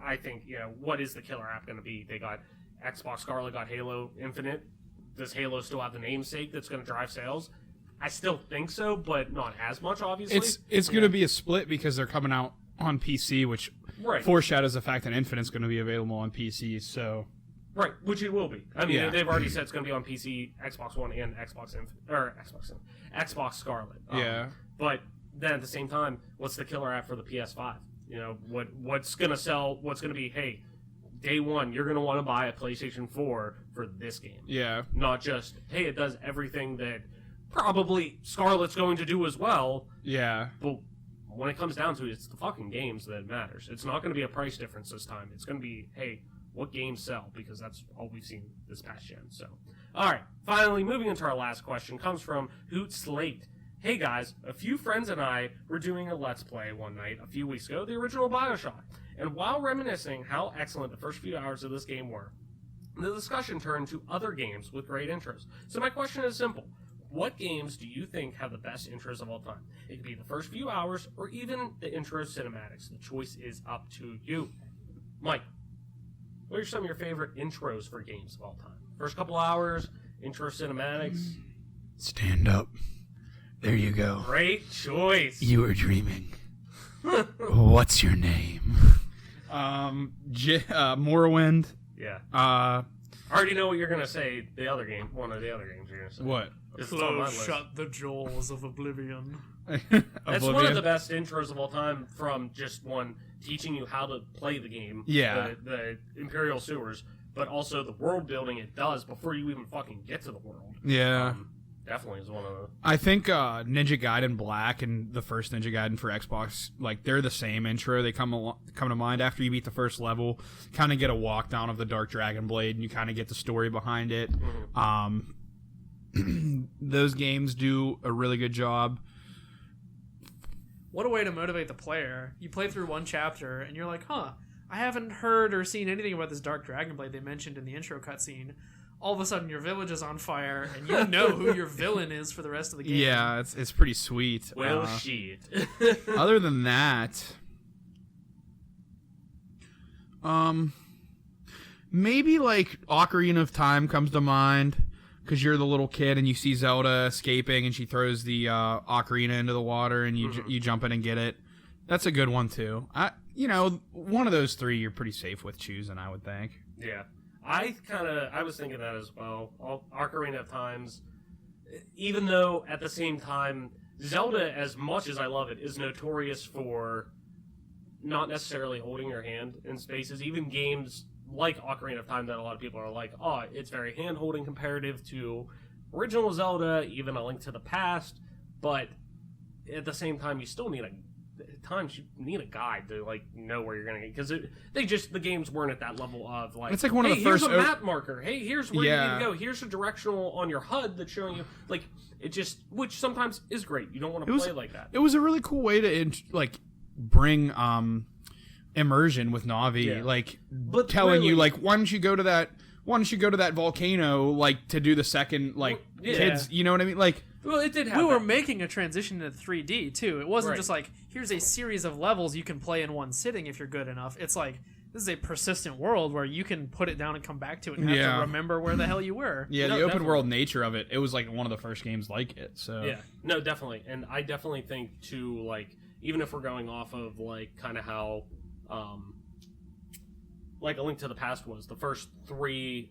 I think, what is the killer app going to be? They got Xbox Scarlet, got Halo Infinite. Does Halo still have the namesake that's going to drive sales? I still think so, but not as much, obviously. It's going to be a split because they're coming out on PC, which foreshadows the fact that Infinite's going to be available on PC. So, right, which it will be. I mean, they've already said it's going to be on PC, Xbox One, and Xbox Scarlet. But then at the same time, what's the killer app for the PS5? What's going to sell? What's going to be? Hey, day one, you're going to want to buy a PlayStation 4 for this game. Yeah. Not just, hey, it does everything that probably Scarlet's going to do as well. Yeah. But when it comes down to it, it's the fucking games that matters. It's not going to be a price difference this time. It's going to be, hey, what games sell? Because that's all we've seen this past gen. So, all right. Finally, moving into our last question comes from Hoot Slate. Hey guys, a few friends and I were doing a Let's Play one night a few weeks ago, the original BioShock. And while reminiscing how excellent the first few hours of this game were, the discussion turned to other games with great intros. So my question is simple. What games do you think have the best intros of all time? It could be the first few hours or even the intro cinematics. The choice is up to you. Mike, what are some of your favorite intros for games of all time? First couple hours, intro cinematics. Stand up. There you go. Great choice. You were dreaming. What's your name? Morrowind. Yeah. I already know what you're gonna say. The other game, one of the other games you're gonna say. What? Close shut the jaws of oblivion. That's one of the best intros of all time. From just one teaching you how to play the game. Yeah. The Imperial Sewers, but also the world building it does before you even fucking get to the world. Yeah. Definitely is one of the... I think Ninja Gaiden Black and the first Ninja Gaiden for Xbox, like, they're the same intro. They come to mind after you beat the first level, kind of get a walk down of the Dark Dragon Blade, and you kind of get the story behind it. Mm-hmm. Those games do a really good job. What a way to motivate the player. You play through one chapter, and you're like, I haven't heard or seen anything about this Dark Dragon Blade they mentioned in the intro cutscene. All of a sudden, your village is on fire, and you know who your villain is for the rest of the game. Yeah, it's pretty sweet. Well, shit. Other than that, maybe like Ocarina of Time comes to mind because you're the little kid and you see Zelda escaping, and she throws the ocarina into the water, and you jump in and get it. That's a good one too. One of those three you're pretty safe with choosing, I would think. Yeah. I was thinking that as well. Ocarina of Times, even though at the same time, Zelda, as much as I love it, is notorious for not necessarily holding your hand in spaces. Even games like Ocarina of Time that a lot of people are like, it's very hand-holding comparative to original Zelda, even A Link to the Past, but at the same time, you still need a guide to know where you're gonna get, because the games weren't at that level of it's like one of the first. Here's a map marker. Hey, here's where you need to go. Here's a directional on your HUD that's showing you which sometimes is great. You don't want to play like that. It was a really cool way to bring immersion with Navi, but telling you why don't you go to that volcano to do the second kids. You know what I mean? Well, it did happen. We were making a transition to 3D, too. It wasn't just here's a series of levels you can play in one sitting if you're good enough. It's this is a persistent world where you can put it down and come back to it and have to remember where the hell you were. Yeah, the open world nature of it was one of the first games like it. So yeah, no, definitely. And I definitely think, too, even if we're going off of, kind of how like A Link to the Past was, the first 3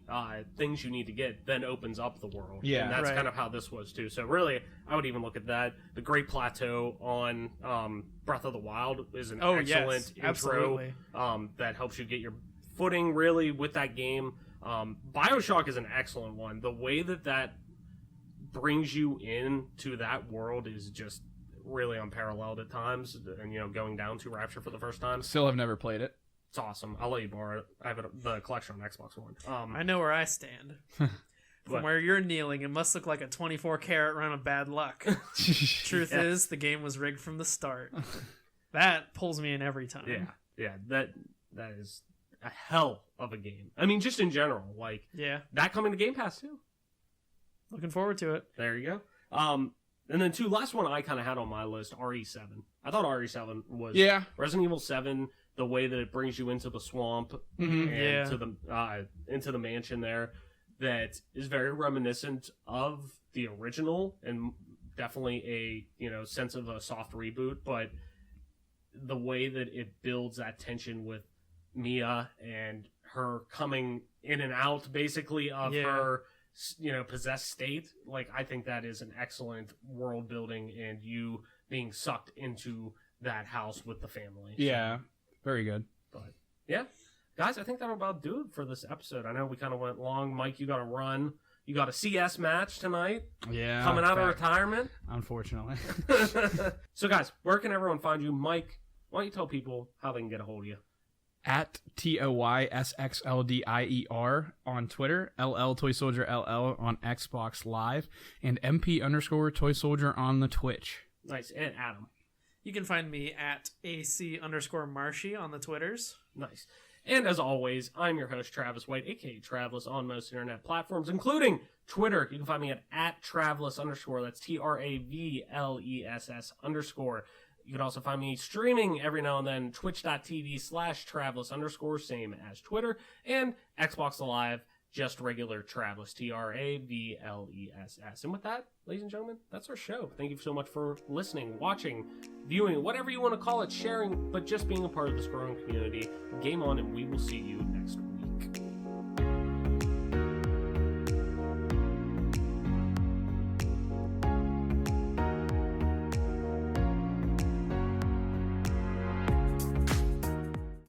things you need to get then opens up the world. Yeah. And that's Right. kind of how this was too. So really, I would even look at that. The Great Plateau on Breath of the Wild is an Oh, excellent yes, intro absolutely. that helps you get your footing really with that game. BioShock is an excellent one. The way that brings you into that world is just really unparalleled at times. And, you know, going down to Rapture for the first time, Still have never played it. it's awesome. I'll let you borrow it. I have the collection on Xbox One. I know where I stand. From What? where you're kneeling, it must look like a 24-karat run of bad luck. Truth Yes. is, the game was rigged from the start. That pulls me in every time. Yeah, that is a hell of a game. I mean, just in general, like Yeah. that coming to Game Pass too. Looking forward to it. There you go. And then last one I kind of had on my list, RE7. I thought RE7 was Resident Evil 7. The way that it brings you into the swamp and Yeah. to the into the mansion there, that is very reminiscent of the original and definitely a sense of a soft reboot. But the way that it builds that tension with Mia and her coming in and out basically of her possessed state, like I think that is an excellent world building and you being sucked into that house with the family. Yeah, very good. But yeah, guys, I think that'll about do it for this episode. I know we kind of went long. Mike, you got to run. You got a CS match tonight. Yeah, Coming out of retirement. Unfortunately. So guys, where can everyone find you? Mike, why don't you tell people how they can get a hold of you? At TOYSXLDIER on Twitter, LL Toy Soldier LL on Xbox Live, and MP_Toy Soldier on the Twitch. Nice. And Adam. You can find me at AC_Marshy on the Twitters. Nice. And as always, I'm your host, Travis White, aka Traveless, on most internet platforms, including Twitter. You can find me at Traveless_. That's TRAVLESS_. You can also find me streaming every now and then, twitch.tv/Traveless_, same as Twitter, and Xbox Live, just regular Traveless, TRAVLESS. And with that, ladies and gentlemen, that's our show. Thank you so much for listening, watching, viewing, whatever you want to call it, sharing, but just being a part of this growing community. Game on, and we will see you next week.